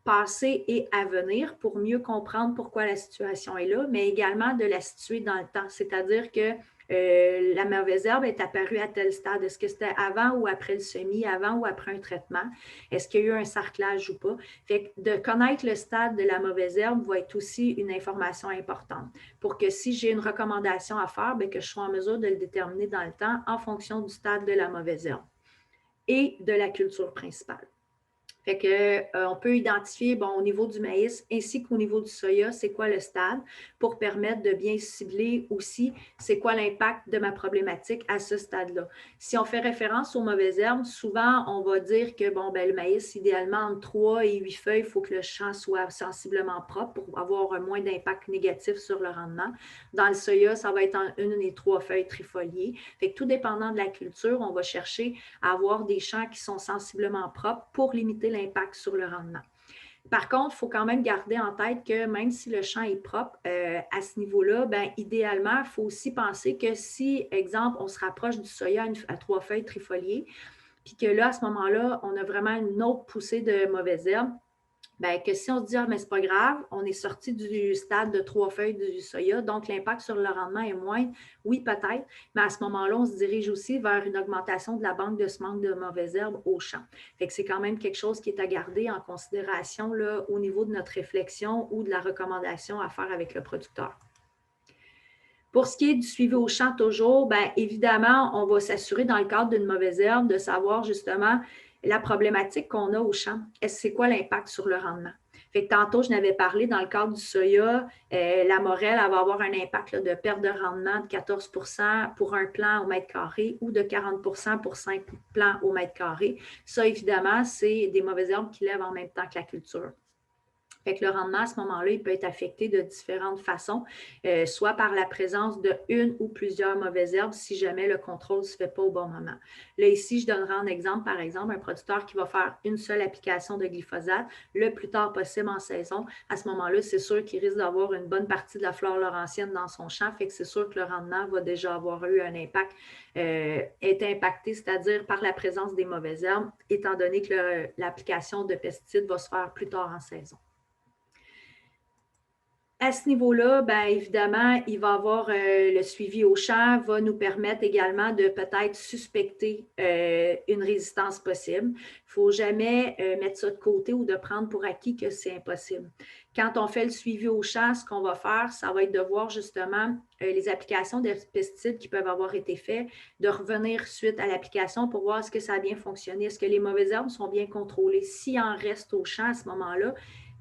passées et à venir pour mieux comprendre pourquoi la situation est là, mais également de la situer dans le temps. C'est-à-dire que la mauvaise herbe est apparue à tel stade. Est-ce que c'était avant ou après le semis, avant ou après un traitement? Est-ce qu'il y a eu un sarclage ou pas? Fait que de connaître le stade de la mauvaise herbe va être aussi une information importante pour que si j'ai une recommandation à faire, bien, que je sois en mesure de le déterminer dans le temps en fonction du stade de la mauvaise herbe et de la culture principale. Fait qu'on peut identifier, bon, au niveau du maïs ainsi qu'au niveau du soya, c'est quoi le stade pour permettre de bien cibler aussi c'est quoi l'impact de ma problématique à ce stade-là. Si on fait référence aux mauvaises herbes, souvent, on va dire que, bon, ben, le maïs, idéalement, entre 3 et 8 feuilles, il faut que le champ soit sensiblement propre pour avoir un moins d'impact négatif sur le rendement. Dans le soya, ça va être en 1 et 3 feuilles trifoliées. Fait que tout dépendant de la culture, on va chercher à avoir des champs qui sont sensiblement propres pour limiter l'impact sur le rendement. Par contre, il faut quand même garder en tête que même si le champ est propre à ce niveau-là, bien, idéalement, il faut aussi penser que si, exemple, on se rapproche du soya à 3 feuilles trifoliées, puis que là, à ce moment-là, on a vraiment une autre poussée de mauvaises herbes, bien, que si on se dit, ah, mais c'est pas grave, on est sorti du stade de 3 feuilles du soya, donc l'impact sur le rendement est moins, oui, peut-être, mais à ce moment-là, on se dirige aussi vers une augmentation de la banque de semences de mauvaises herbes au champ. Fait que c'est quand même quelque chose qui est à garder en considération là, au niveau de notre réflexion ou de la recommandation à faire avec le producteur. Pour ce qui est du suivi au champ, toujours, bien, évidemment, on va s'assurer dans le cadre d'une mauvaise herbe de savoir justement la problématique qu'on a au champ. C'est quoi l'impact sur le rendement? Fait que tantôt, je n'avais parlé dans le cadre du soya, la morelle, elle va avoir un impact là, de perte de rendement de 14 pour un plant au mètre carré ou de 40 pour 5 plants au mètre carré. Ça, évidemment, c'est des mauvaises herbes qui lèvent en même temps que la culture. Fait que le rendement, à ce moment-là, il peut être affecté de différentes façons, soit par la présence de une ou plusieurs mauvaises herbes si jamais le contrôle ne se fait pas au bon moment. Là, ici, je donnerai un exemple, par exemple, un producteur qui va faire une seule application de glyphosate le plus tard possible en saison. À ce moment-là, c'est sûr qu'il risque d'avoir une bonne partie de la flore laurentienne dans son champ, fait que c'est sûr que le rendement va déjà avoir eu un impact, est impacté, c'est-à-dire par la présence des mauvaises herbes, étant donné que l'application de pesticides va se faire plus tard en saison. À ce niveau-là, bien évidemment, il va y avoir le suivi au champ, va nous permettre également de peut-être suspecter une résistance possible. Il ne faut jamais mettre ça de côté ou de prendre pour acquis que c'est impossible. Quand on fait le suivi au champ, ce qu'on va faire, ça va être de voir justement les applications de pesticides qui peuvent avoir été faites, de revenir suite à l'application pour voir est-ce que ça a bien fonctionné, est-ce que les mauvaises herbes sont bien contrôlées. S'il en reste au champ à ce moment-là,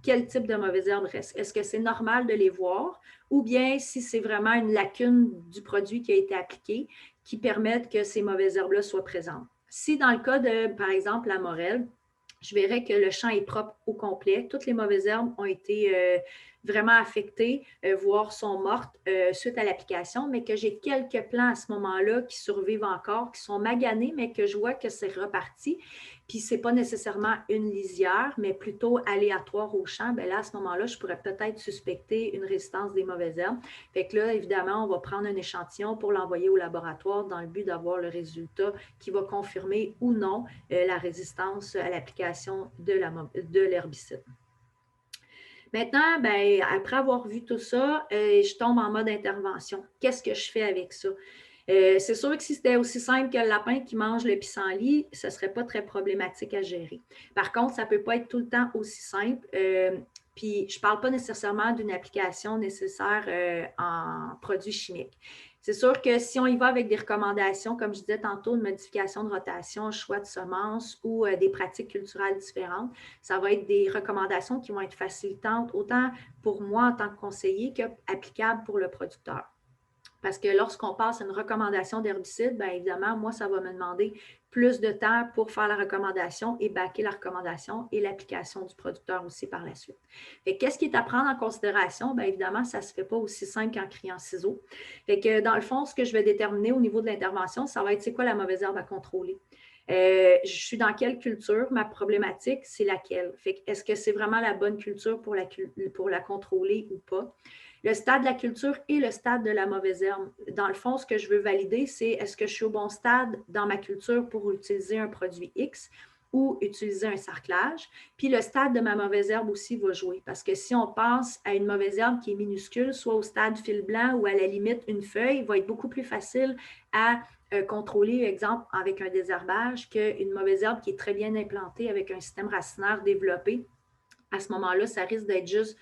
quel type de mauvaises herbes reste? Est-ce que c'est normal de les voir ou bien si c'est vraiment une lacune du produit qui a été appliqué qui permette que ces mauvaises herbes-là soient présentes? Si dans le cas de, par exemple, la morelle, je verrais que le champ est propre au complet, toutes les mauvaises herbes ont été vraiment affectées, voire sont mortes suite à l'application, mais que j'ai quelques plants à ce moment-là qui survivent encore, qui sont maganés, mais que je vois que c'est reparti. Puis ce n'est pas nécessairement une lisière, mais plutôt aléatoire au champ. Bien là, à ce moment-là, je pourrais peut-être suspecter une résistance des mauvaises herbes. Fait que là, évidemment, on va prendre un échantillon pour l'envoyer au laboratoire dans le but d'avoir le résultat qui va confirmer ou non la résistance à l'application de l'herbicide. Maintenant, ben, après avoir vu tout ça, je tombe en mode intervention. Qu'est-ce que je fais avec ça? C'est sûr que si c'était aussi simple que le lapin qui mange le pissenlit, ce ne serait pas très problématique à gérer. Par contre, ça ne peut pas être tout le temps aussi simple. Puis, je ne parle pas nécessairement d'une application nécessaire en produits chimiques. C'est sûr que si on y va avec des recommandations, comme je disais tantôt, de modification de rotation, choix de semences ou des pratiques culturelles différentes, ça va être des recommandations qui vont être facilitantes autant pour moi en tant que conseiller qu'applicables pour le producteur. Parce que lorsqu'on passe à une recommandation d'herbicide, bien évidemment, moi, ça va me demander plus de temps pour faire la recommandation et backer la recommandation et l'application du producteur aussi par la suite. Fait qu'est-ce qui est à prendre en considération? Bien évidemment, ça ne se fait pas aussi simple qu'en criant ciseaux. Fait que dans le fond, ce que je vais déterminer au niveau de l'intervention, ça va être c'est quoi la mauvaise herbe à contrôler. Je suis dans quelle culture? Ma problématique, c'est laquelle? Fait que est-ce que c'est vraiment la bonne culture pour la contrôler ou pas? Le stade de la culture et le stade de la mauvaise herbe. Dans le fond, ce que je veux valider, c'est est-ce que je suis au bon stade dans ma culture pour utiliser un produit X ou utiliser un sarclage. Puis le stade de ma mauvaise herbe aussi va jouer. Parce que si on passe à une mauvaise herbe qui est minuscule, soit au stade fil blanc ou à la limite une feuille, il va être beaucoup plus facile à contrôler, exemple, avec un désherbage qu'une mauvaise herbe qui est très bien implantée avec un système racinaire développé. À ce moment-là, ça risque d'être juste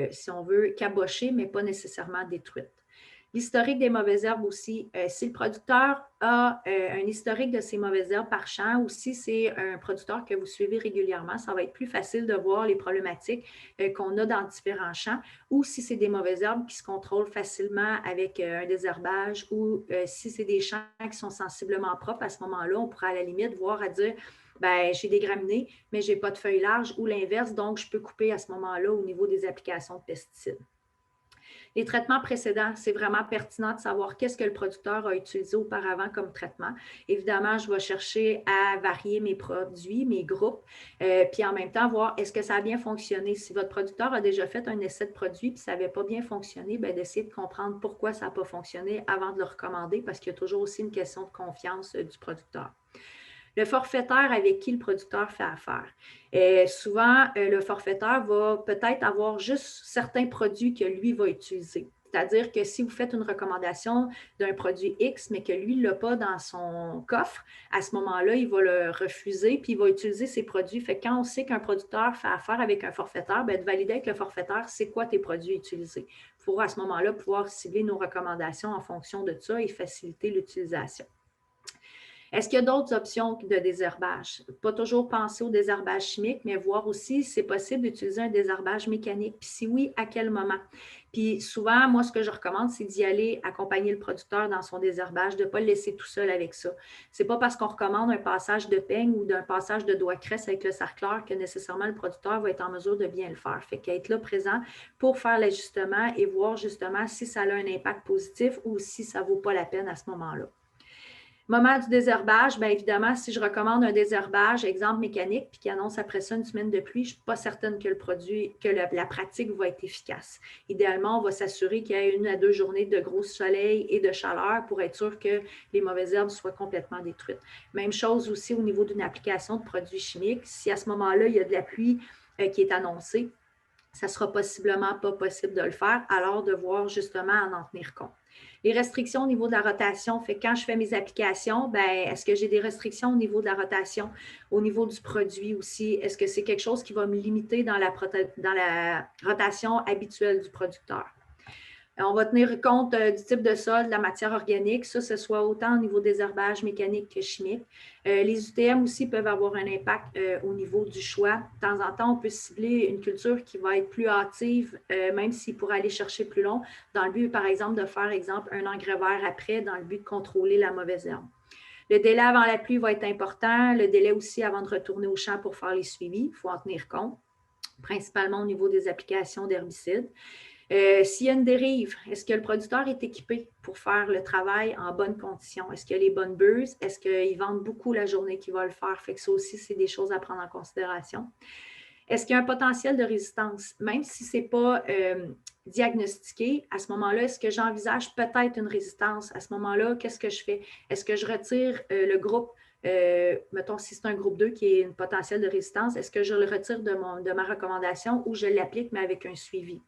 si on veut, cabochée, mais pas nécessairement détruite. L'historique des mauvaises herbes aussi, si le producteur a un historique de ces mauvaises herbes par champ ou si c'est un producteur que vous suivez régulièrement, ça va être plus facile de voir les problématiques qu'on a dans différents champs ou si c'est des mauvaises herbes qui se contrôlent facilement avec un désherbage ou si c'est des champs qui sont sensiblement propres, à ce moment-là, on pourra à la limite voir à dire ben, j'ai des graminées, mais je n'ai pas de feuilles larges ou l'inverse, donc je peux couper à ce moment-là au niveau des applications de pesticides. Les traitements précédents, c'est vraiment pertinent de savoir qu'est-ce que le producteur a utilisé auparavant comme traitement. Évidemment, je vais chercher à varier mes produits, mes groupes, puis en même temps, voir est-ce que ça a bien fonctionné. Si votre producteur a déjà fait un essai de produit puis ça n'avait pas bien fonctionné, bien, d'essayer de comprendre pourquoi ça n'a pas fonctionné avant de le recommander parce qu'il y a toujours aussi une question de confiance du producteur. Le forfaitaire avec qui le producteur fait affaire. Souvent, le forfaitaire va peut-être avoir juste certains produits que lui va utiliser. C'est-à-dire que si vous faites une recommandation d'un produit X, mais que lui ne l'a pas dans son coffre, à ce moment-là, il va le refuser puis il va utiliser ses produits. Fait que quand on sait qu'un producteur fait affaire avec un forfaitaire, bien, de valider avec le forfaitaire, c'est quoi tes produits utilisés. Il faut à ce moment-là pouvoir cibler nos recommandations en fonction de ça et faciliter l'utilisation. Est-ce qu'il y a d'autres options de désherbage? Pas toujours penser au désherbage chimique, mais voir aussi si c'est possible d'utiliser un désherbage mécanique. Puis si oui, à quel moment? Puis souvent, moi, ce que je recommande, c'est d'y aller accompagner le producteur dans son désherbage, de ne pas le laisser tout seul avec ça. Ce n'est pas parce qu'on recommande un passage de peigne ou d'un passage de doigt cresse avec le sarcleur que nécessairement le producteur va être en mesure de bien le faire. Fait qu'être là présent pour faire l'ajustement et voir justement si ça a un impact positif ou si ça ne vaut pas la peine à ce moment-là. Moment du désherbage, bien évidemment, si je recommande un désherbage, exemple mécanique, puis qui annonce après ça une semaine de pluie, je ne suis pas certaine que la pratique va être efficace. Idéalement, on va s'assurer qu'il y ait 1 à 2 journées de gros soleil et de chaleur pour être sûr que les mauvaises herbes soient complètement détruites. Même chose aussi au niveau d'une application de produits chimiques. Si à ce moment-là, il y a de la pluie qui est annoncée, ça ne sera possiblement pas possible de le faire, alors de voir justement en tenir compte. Les restrictions au niveau de la rotation, fait que quand je fais mes applications, bien, est-ce que j'ai des restrictions au niveau de la rotation, au niveau du produit aussi? Est-ce que c'est quelque chose qui va me limiter dans la rotation habituelle du producteur? On va tenir compte du type de sol, de la matière organique, ça, ce soit autant au niveau des herbages mécaniques que chimiques. Les UTM aussi peuvent avoir un impact au niveau du choix. De temps en temps, on peut cibler une culture qui va être plus hâtive, même s'il pourrait aller chercher plus long, dans le but, par exemple, de faire, un engrais vert après, dans le but de contrôler la mauvaise herbe. Le délai avant la pluie va être important. Le délai aussi avant de retourner au champ pour faire les suivis, il faut en tenir compte. principalement au niveau des applications d'herbicides. S'il y a une dérive, est-ce que le producteur est équipé pour faire le travail en bonnes conditions? Est-ce qu'il y a les bonnes buses? Est-ce qu'ils vendent beaucoup la journée qu'il va le faire? Fait que ça aussi, c'est des choses à prendre en considération. Est-ce qu'il y a un potentiel de résistance? Même si ce n'est pas diagnostiqué, à ce moment-là, est-ce que j'envisage peut-être une résistance? À ce moment-là, qu'est-ce que je fais? Est-ce que je retire le groupe, mettons si c'est un groupe 2 qui est un potentiel de résistance, est-ce que je le retire de ma recommandation ou je l'applique, mais avec un suivi?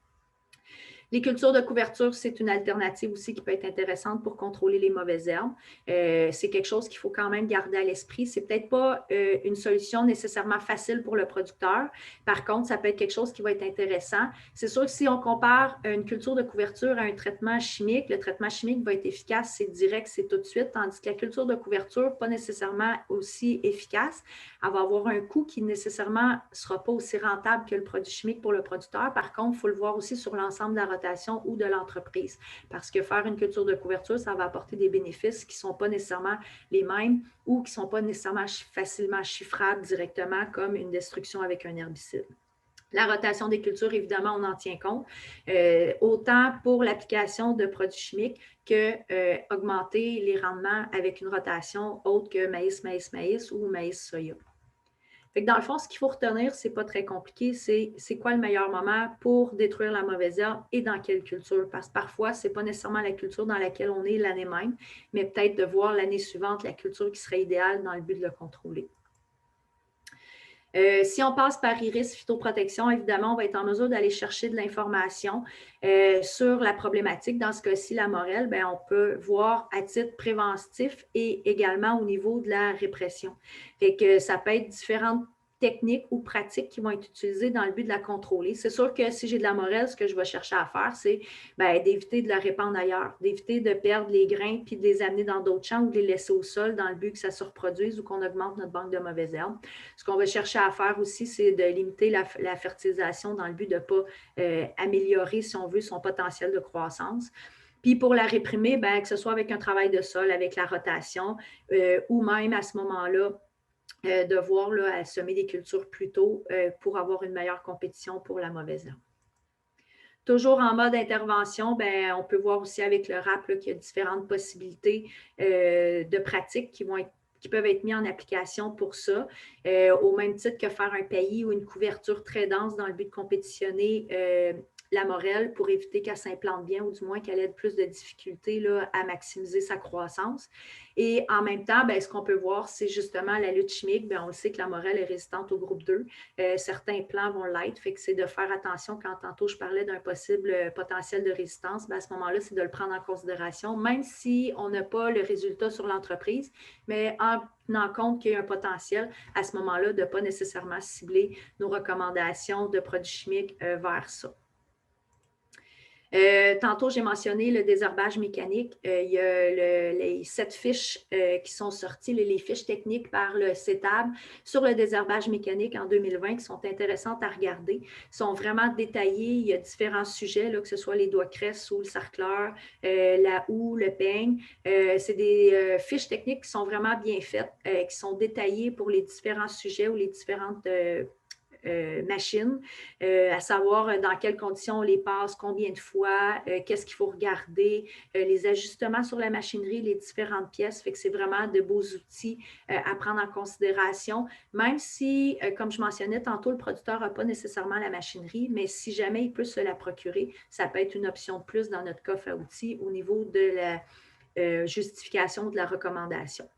Les cultures de couverture, c'est une alternative aussi qui peut être intéressante pour contrôler les mauvaises herbes. C'est quelque chose qu'il faut quand même garder à l'esprit. Ce n'est peut-être pas une solution nécessairement facile pour le producteur. Par contre, ça peut être quelque chose qui va être intéressant. C'est sûr que si on compare une culture de couverture à un traitement chimique, le traitement chimique va être efficace, c'est direct, c'est tout de suite, tandis que la culture de couverture, pas nécessairement aussi efficace. Elle va avoir un coût qui nécessairement ne sera pas aussi rentable que le produit chimique pour le producteur. Par contre, il faut le voir aussi sur l'ensemble de la rotation ou de l'entreprise. Parce que faire une culture de couverture, ça va apporter des bénéfices qui ne sont pas nécessairement les mêmes ou qui ne sont pas nécessairement facilement chiffrables directement comme une destruction avec un herbicide. La rotation des cultures, évidemment, on en tient compte, autant pour l'application de produits chimiques que augmenter les rendements avec une rotation autre que maïs, maïs, maïs ou maïs, soya. Fait que dans le fond, ce qu'il faut retenir, ce n'est pas très compliqué, c'est quoi le meilleur moment pour détruire la mauvaise herbe et dans quelle culture. Parce que parfois, ce n'est pas nécessairement la culture dans laquelle on est l'année même, mais peut-être de voir l'année suivante la culture qui serait idéale dans le but de le contrôler. Si on passe par Iris Phytoprotection, évidemment, on va être en mesure d'aller chercher de l'information sur la problématique. Dans ce cas-ci, la morelle, bien, on peut voir à titre préventif et également au niveau de la répression. Fait que ça peut être différentes techniques ou pratiques qui vont être utilisées dans le but de la contrôler. C'est sûr que si j'ai de la morelle, ce que je vais chercher à faire, c'est d'éviter de la répandre ailleurs, d'éviter de perdre les grains puis de les amener dans d'autres champs ou de les laisser au sol dans le but que ça se reproduise ou qu'on augmente notre banque de mauvaises herbes. Ce qu'on va chercher à faire aussi, c'est de limiter la fertilisation dans le but de ne pas améliorer, si on veut, son potentiel de croissance. Puis pour la réprimer, que ce soit avec un travail de sol, avec la rotation, ou même à ce moment-là, devoir semer des cultures plus tôt pour avoir une meilleure compétition pour la mauvaise herbe. Toujours en mode intervention, on peut voir aussi avec le RAP qu'il y a différentes possibilités de pratiques qui peuvent être mises en application pour ça, au même titre que faire un paillis ou une couverture très dense dans le but de compétitionner la morelle pour éviter qu'elle s'implante bien ou du moins qu'elle ait plus de difficultés à maximiser sa croissance. Et en même temps, ce qu'on peut voir, c'est justement la lutte chimique. On le sait que la morelle est résistante au groupe 2. Certains plants vont l'être, fait que c'est de faire attention quand tantôt je parlais d'un possible potentiel de résistance. À ce moment-là, c'est de le prendre en considération, même si on n'a pas le résultat sur l'entreprise, mais en tenant compte qu'il y a un potentiel, à ce moment-là, de ne pas nécessairement cibler nos recommandations de produits chimiques vers ça. Tantôt, j'ai mentionné le désherbage mécanique. Il y a les 7 fiches qui sont sorties, les fiches techniques par le CETAB sur le désherbage mécanique en 2020 qui sont intéressantes à regarder. Ils sont vraiment détaillés. Il y a différents sujets, que ce soit les doigts cresse ou le sarcleur, la houe, le peigne. C'est des fiches techniques qui sont vraiment bien faites, qui sont détaillées pour les différents sujets ou les différentes machines, à savoir dans quelles conditions on les passe, combien de fois, qu'est-ce qu'il faut regarder, les ajustements sur la machinerie, les différentes pièces. Fait que c'est vraiment de beaux outils à prendre en considération, même si, comme je mentionnais tantôt, le producteur n'a pas nécessairement la machinerie, mais si jamais il peut se la procurer, ça peut être une option de plus dans notre coffre à outils au niveau de la justification de la recommandation.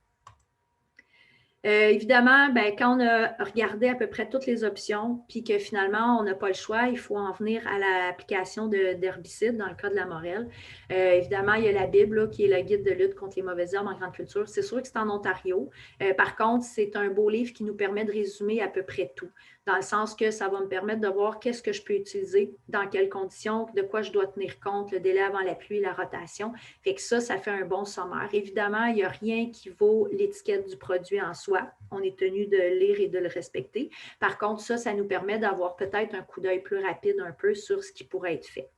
Évidemment, quand on a regardé à peu près toutes les options, puis que finalement, on n'a pas le choix, il faut en venir à l'application d'herbicides dans le cas de la morelle. Évidemment, il y a la Bible qui est le guide de lutte contre les mauvaises herbes en grande culture. C'est sûr que c'est en Ontario. Par contre, c'est un beau livre qui nous permet de résumer à peu près tout, dans le sens que ça va me permettre de voir qu'est-ce que je peux utiliser, dans quelles conditions, de quoi je dois tenir compte, le délai avant la pluie, la rotation. Fait que ça fait un bon sommaire. Évidemment, il n'y a rien qui vaut l'étiquette du produit en soi. On est tenu de lire et de le respecter. Par contre, ça nous permet d'avoir peut-être un coup d'œil plus rapide un peu sur ce qui pourrait être fait.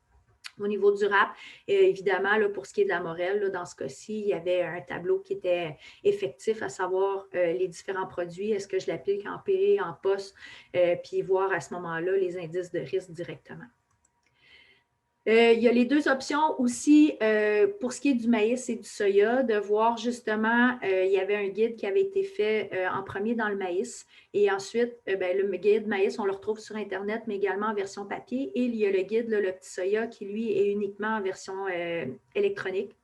Au niveau du RAP, évidemment, là, pour ce qui est de la morelle, là, dans ce cas-ci, il y avait un tableau qui était effectif, à savoir les différents produits. Est-ce que je l'applique en P, en post, puis voir à ce moment-là les indices de risque directement. Il y a les deux options aussi pour ce qui est du maïs et du soya, de voir justement, il y avait un guide qui avait été fait en premier dans le maïs et ensuite, le guide maïs, on le retrouve sur Internet, mais également en version papier. Et il y a le guide, là, le petit soya, qui lui est uniquement en version électronique.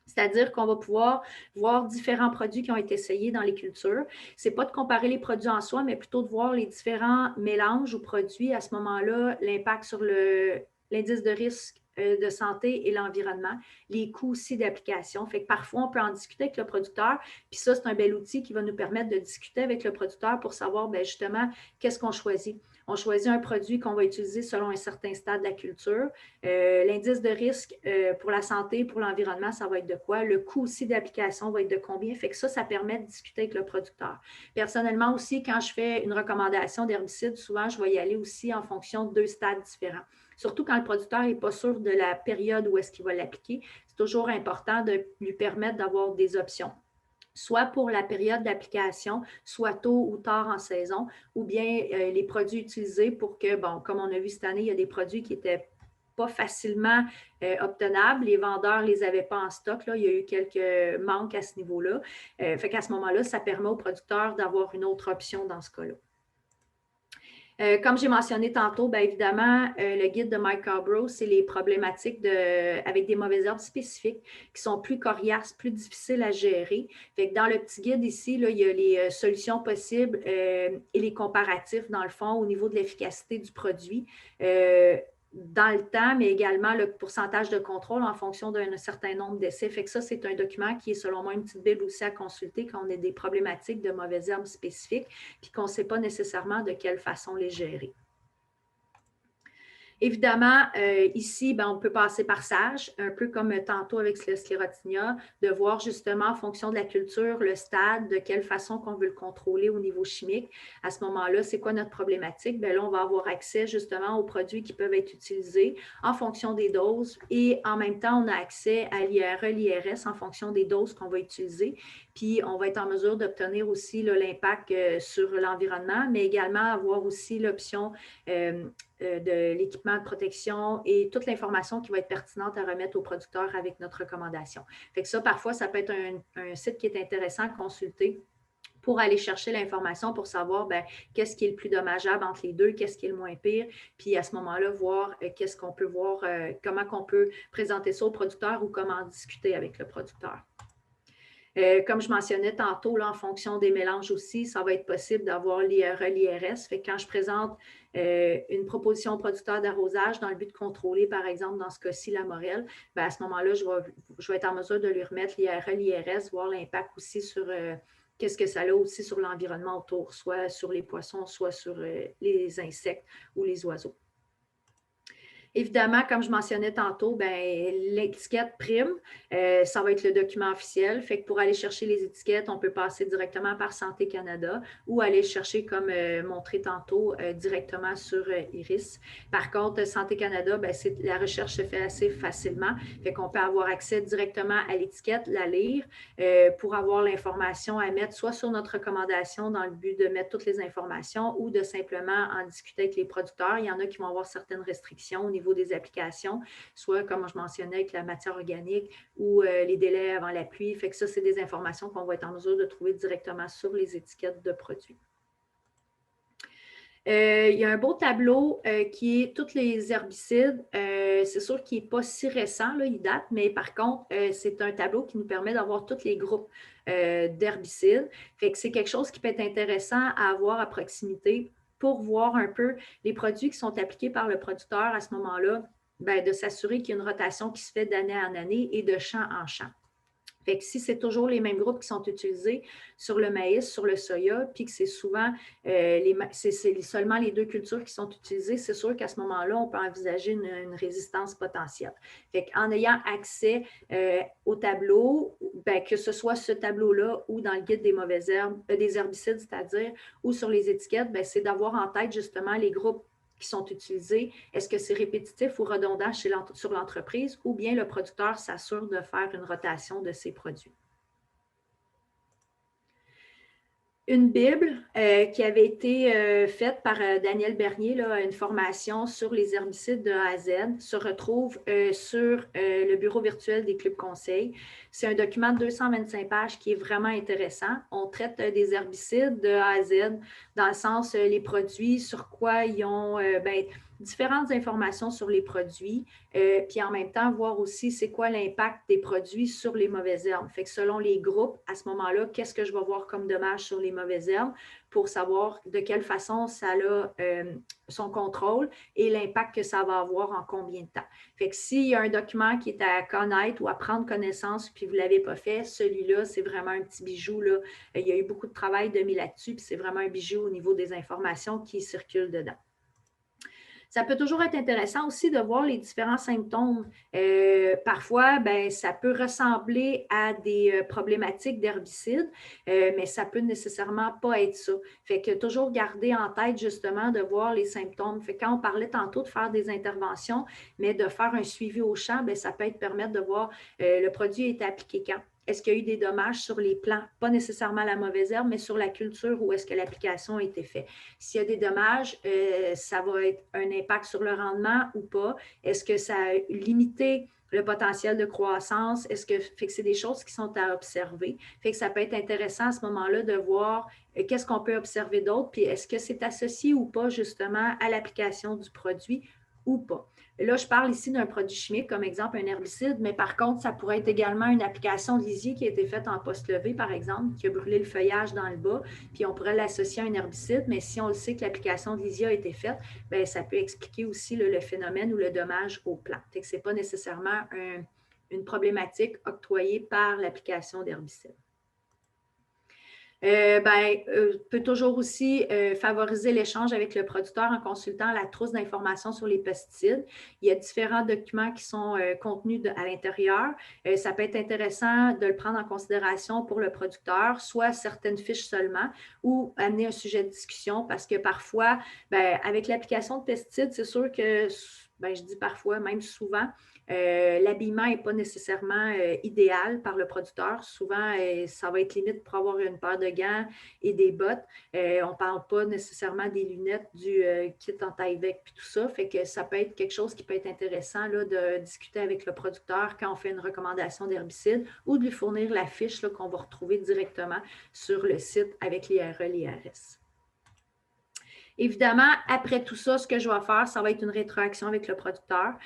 C'est-à-dire qu'on va pouvoir voir différents produits qui ont été essayés dans les cultures. Ce n'est pas de comparer les produits en soi, mais plutôt de voir les différents mélanges ou produits. À ce moment-là, l'impact sur l'indice de risque de santé et l'environnement, les coûts aussi d'application. Fait que parfois, on peut en discuter avec le producteur. Puis ça, c'est un bel outil qui va nous permettre de discuter avec le producteur pour savoir justement qu'est-ce qu'on choisit. On choisit un produit qu'on va utiliser selon un certain stade de la culture. L'indice de risque pour la santé, pour l'environnement, ça va être de quoi? Le coût aussi d'application va être de combien? Fait que ça permet de discuter avec le producteur. Personnellement aussi, quand je fais une recommandation d'herbicide, souvent, je vais y aller aussi en fonction de 2 stades différents. Surtout quand le producteur n'est pas sûr de la période où est-ce qu'il va l'appliquer, c'est toujours important de lui permettre d'avoir des options, soit pour la période d'application, soit tôt ou tard en saison, ou bien les produits utilisés pour que, bon, comme on a vu cette année, il y a des produits qui n'étaient pas facilement obtenables. Les vendeurs ne les avaient pas en stock. Là. Il y a eu quelques manques à ce niveau-là. Fait qu'à ce moment-là, ça permet aux producteurs d'avoir une autre option dans ce cas-là. Comme j'ai mentionné tantôt, évidemment, le guide de Mike Carbrough, c'est les problématiques avec des mauvaises herbes spécifiques qui sont plus coriaces, plus difficiles à gérer. Fait que dans le petit guide ici, là, il y a les solutions possibles et les comparatifs, dans le fond, au niveau de l'efficacité du produit. Dans le temps, mais également le pourcentage de contrôle en fonction d'un certain nombre d'essais. Fait que ça, c'est un document qui est, selon moi, une petite bible aussi à consulter quand on a des problématiques de mauvaises herbes spécifiques puis qu'on ne sait pas nécessairement de quelle façon les gérer. Évidemment, ici, on peut passer par sage, un peu comme tantôt avec le sclérotinia, de voir justement en fonction de la culture, le stade, de quelle façon qu'on veut le contrôler au niveau chimique. À ce moment-là, c'est quoi notre problématique? Là, on va avoir accès justement aux produits qui peuvent être utilisés en fonction des doses et en même temps, on a accès à l'IRE, l'IRS en fonction des doses qu'on va utiliser. Puis, on va être en mesure d'obtenir aussi l'impact sur l'environnement, mais également avoir aussi l'option de l'équipement de protection et toute l'information qui va être pertinente à remettre aux producteurs avec notre recommandation. Fait que ça, parfois, ça peut être un site qui est intéressant à consulter pour aller chercher l'information pour savoir qu'est-ce qui est le plus dommageable entre les deux, qu'est-ce qui est le moins pire, puis à ce moment-là, voir qu'est-ce qu'on peut voir, comment on peut présenter ça au producteur ou comment en discuter avec le producteur. Comme je mentionnais tantôt, là, en fonction des mélanges aussi, ça va être possible d'avoir l'IRE, l'IRS. Fait que quand je présente une proposition au producteur d'arrosage dans le but de contrôler, par exemple, dans ce cas-ci, la morelle, à ce moment-là, je vais être en mesure de lui remettre l'IRE, l'IRS, voir l'impact aussi sur qu'est-ce que ça a aussi sur l'environnement autour, soit sur les poissons, soit sur les insectes ou les oiseaux. Évidemment, comme je mentionnais tantôt, l'étiquette prime, ça va être le document officiel. Fait que pour aller chercher les étiquettes, on peut passer directement par Santé Canada ou aller chercher, comme montré tantôt, directement sur IRIS. Par contre, Santé Canada, la recherche se fait assez facilement. Fait qu'on peut avoir accès directement à l'étiquette, la lire, pour avoir l'information à mettre soit sur notre recommandation dans le but de mettre toutes les informations ou de simplement en discuter avec les producteurs. Il y en a qui vont avoir certaines restrictions au niveau des applications, soit comme je mentionnais avec la matière organique ou les délais avant la pluie. Fait que ça, c'est des informations qu'on va être en mesure de trouver directement sur les étiquettes de produits. Il y a un beau tableau qui est tous les herbicides. C'est sûr qu'il n'est pas si récent, là, il date, mais par contre, c'est un tableau qui nous permet d'avoir tous les groupes d'herbicides. Fait que c'est quelque chose qui peut être intéressant à avoir à proximité pour voir un peu les produits qui sont appliqués par le producteur à ce moment-là, de s'assurer qu'il y a une rotation qui se fait d'année en année et de champ en champ. Fait que si c'est toujours les mêmes groupes qui sont utilisés sur le maïs, sur le soya, puis que c'est souvent c'est seulement les deux cultures qui sont utilisées, c'est sûr qu'à ce moment-là, on peut envisager une résistance potentielle. Fait qu'en ayant accès au tableau, que ce soit ce tableau-là ou dans le guide des mauvaises herbes, des herbicides, c'est-à-dire, ou sur les étiquettes, c'est d'avoir en tête justement les groupes qui sont utilisés? Est-ce que c'est répétitif ou redondant sur l'entreprise ou bien le producteur s'assure de faire une rotation de ses produits? Une Bible qui avait été faite par Daniel Bernier, là, une formation sur les herbicides de A à Z, se retrouve sur le bureau virtuel des clubs conseils. C'est un document de 225 pages qui est vraiment intéressant. On traite des herbicides de A à Z, dans le sens les produits, sur quoi ils ont différentes informations sur les produits, puis en même temps, voir aussi c'est quoi l'impact des produits sur les mauvaises herbes. Fait que selon les groupes, à ce moment-là, qu'est-ce que je vais voir comme dommage sur les mauvaises herbes pour savoir de quelle façon ça a son contrôle et l'impact que ça va avoir en combien de temps. Fait que s'il y a un document qui est à connaître ou à prendre connaissance puis vous ne l'avez pas fait, celui-là, c'est vraiment un petit bijou, là. Il y a eu beaucoup de travail de mis là-dessus, puis c'est vraiment un bijou au niveau des informations qui circulent dedans. Ça peut toujours être intéressant aussi de voir les différents symptômes. Parfois, ça peut ressembler à des problématiques d'herbicides, mais ça peut nécessairement pas être ça. Fait que toujours garder en tête justement de voir les symptômes. Fait que quand on parlait tantôt de faire des interventions, mais de faire un suivi au champ, ça peut être permettre de voir le produit est appliqué quand. Est-ce qu'il y a eu des dommages sur les plants? Pas nécessairement la mauvaise herbe, mais sur la culture où est-ce que l'application a été faite. S'il y a des dommages, ça va être un impact sur le rendement ou pas? Est-ce que ça a limité le potentiel de croissance? Fait que c'est des choses qui sont à observer? Fait que ça peut être intéressant à ce moment-là de voir qu'est-ce qu'on peut observer d'autre, puis est-ce que c'est associé ou pas justement à l'application du produit ou pas. Là, je parle ici d'un produit chimique, comme exemple un herbicide, mais par contre, ça pourrait être également une application de lisier qui a été faite en post-levé, par exemple, qui a brûlé le feuillage dans le bas, puis on pourrait l'associer à un herbicide, mais si on le sait que l'application de lisier a été faite, ça peut expliquer aussi le phénomène ou le dommage aux plantes. Ce n'est pas nécessairement une problématique octroyée par l'application d'herbicide. Peut toujours aussi favoriser l'échange avec le producteur en consultant la trousse d'informations sur les pesticides. Il y a différents documents qui sont contenus à l'intérieur. Ça peut être intéressant de le prendre en considération pour le producteur, soit certaines fiches seulement ou amener un sujet de discussion parce que parfois, avec l'application de pesticides, c'est sûr que, je dis parfois, même souvent, l'habillement n'est pas nécessairement idéal par le producteur. Souvent, ça va être limite pour avoir une paire de gants et des bottes. On ne parle pas nécessairement des lunettes, du kit en taille-bec puis tout ça. Fait que ça peut être quelque chose qui peut être intéressant là, de discuter avec le producteur quand on fait une recommandation d'herbicide ou de lui fournir la fiche qu'on va retrouver directement sur le site avec l'IRE, l'IRS. Évidemment, après tout ça, ce que je vais faire, ça va être une rétroaction avec le producteur.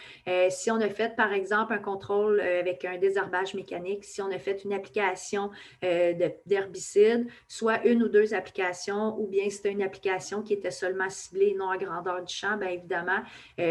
Si on a fait, par exemple, un contrôle avec un désherbage mécanique, si on a fait une application d'herbicide, soit une ou deux applications, ou bien c'était une application qui était seulement ciblée, non à grandeur du champ, bien évidemment,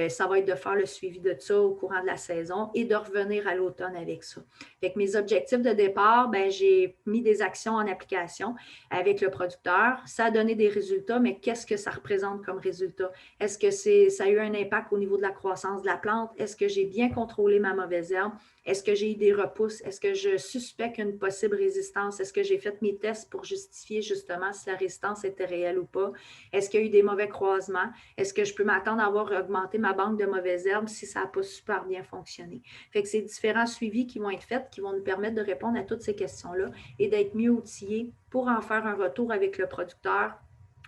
ça va être de faire le suivi de ça au courant de la saison et de revenir à l'automne avec ça. Avec mes objectifs de départ, j'ai mis des actions en application avec le producteur. Ça a donné des résultats, mais qu'est-ce que ça représente comme résultat? Est-ce que ça a eu un impact au niveau de la croissance de la plante? Est-ce que j'ai bien contrôlé ma mauvaise herbe? Est-ce que j'ai eu des repousses? Est-ce que je suspecte une possible résistance? Est-ce que j'ai fait mes tests pour justifier justement si la résistance était réelle ou pas? Est-ce qu'il y a eu des mauvais croisements? Est-ce que je peux m'attendre à avoir augmenté ma banque de mauvaises herbes si ça n'a pas super bien fonctionné? Fait que c'est différents suivis qui vont être faits qui vont nous permettre de répondre à toutes ces questions-là et d'être mieux outillés pour en faire un retour avec le producteur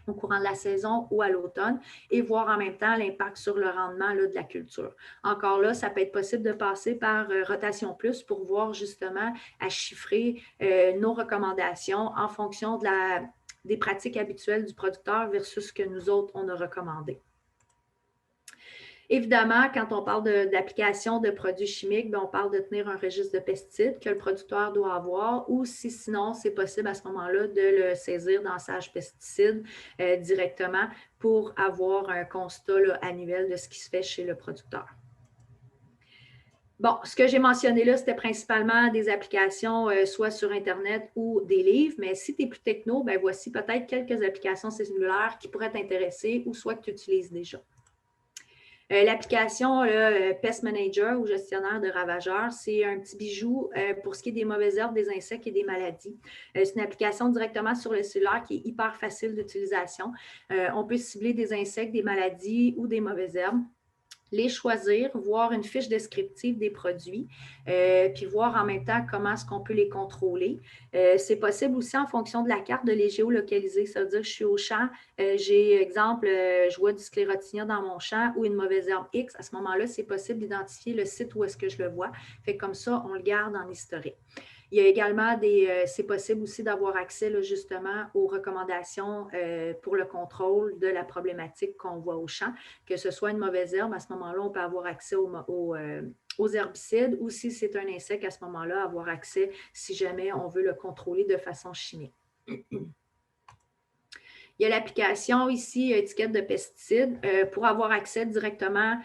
au courant de la saison ou à l'automne et voir en même temps l'impact sur le rendement là, de la culture. Encore là, ça peut être possible de passer par Rotation Plus pour voir justement à chiffrer nos recommandations en fonction des pratiques habituelles du producteur versus ce que nous autres, on a recommandé. Évidemment, quand on parle d'application de produits chimiques, on parle de tenir un registre de pesticides que le producteur doit avoir ou si sinon, c'est possible à ce moment-là de le saisir dans Sage Pesticides directement pour avoir un constat là, annuel de ce qui se fait chez le producteur. Bon, ce que j'ai mentionné là, c'était principalement des applications soit sur Internet ou des livres, mais si tu es plus techno, voici peut-être quelques applications cellulaires qui pourraient t'intéresser ou soit que tu utilises déjà. L'application Pest Manager ou gestionnaire de ravageurs, c'est un petit bijou pour ce qui est des mauvaises herbes, des insectes et des maladies. C'est une application directement sur le cellulaire qui est hyper facile d'utilisation. On peut cibler des insectes, des maladies ou des mauvaises herbes, les choisir, voir une fiche descriptive des produits, puis voir en même temps comment est-ce qu'on peut les contrôler. C'est possible aussi en fonction de la carte de les géolocaliser. Ça veut dire que je suis au champ, j'ai, exemple, je vois du sclérotinia dans mon champ ou une mauvaise herbe X. À ce moment-là, c'est possible d'identifier le site où est-ce que je le vois. Fait que comme ça, on le garde en historique. Il y a également c'est possible aussi d'avoir accès là, justement aux recommandations pour le contrôle de la problématique qu'on voit au champ, que ce soit une mauvaise herbe, à ce moment-là, on peut avoir accès aux herbicides ou si c'est un insecte, à ce moment-là, avoir accès si jamais on veut le contrôler de façon chimique. Il y a l'application ici, étiquette de pesticides, pour avoir accès directement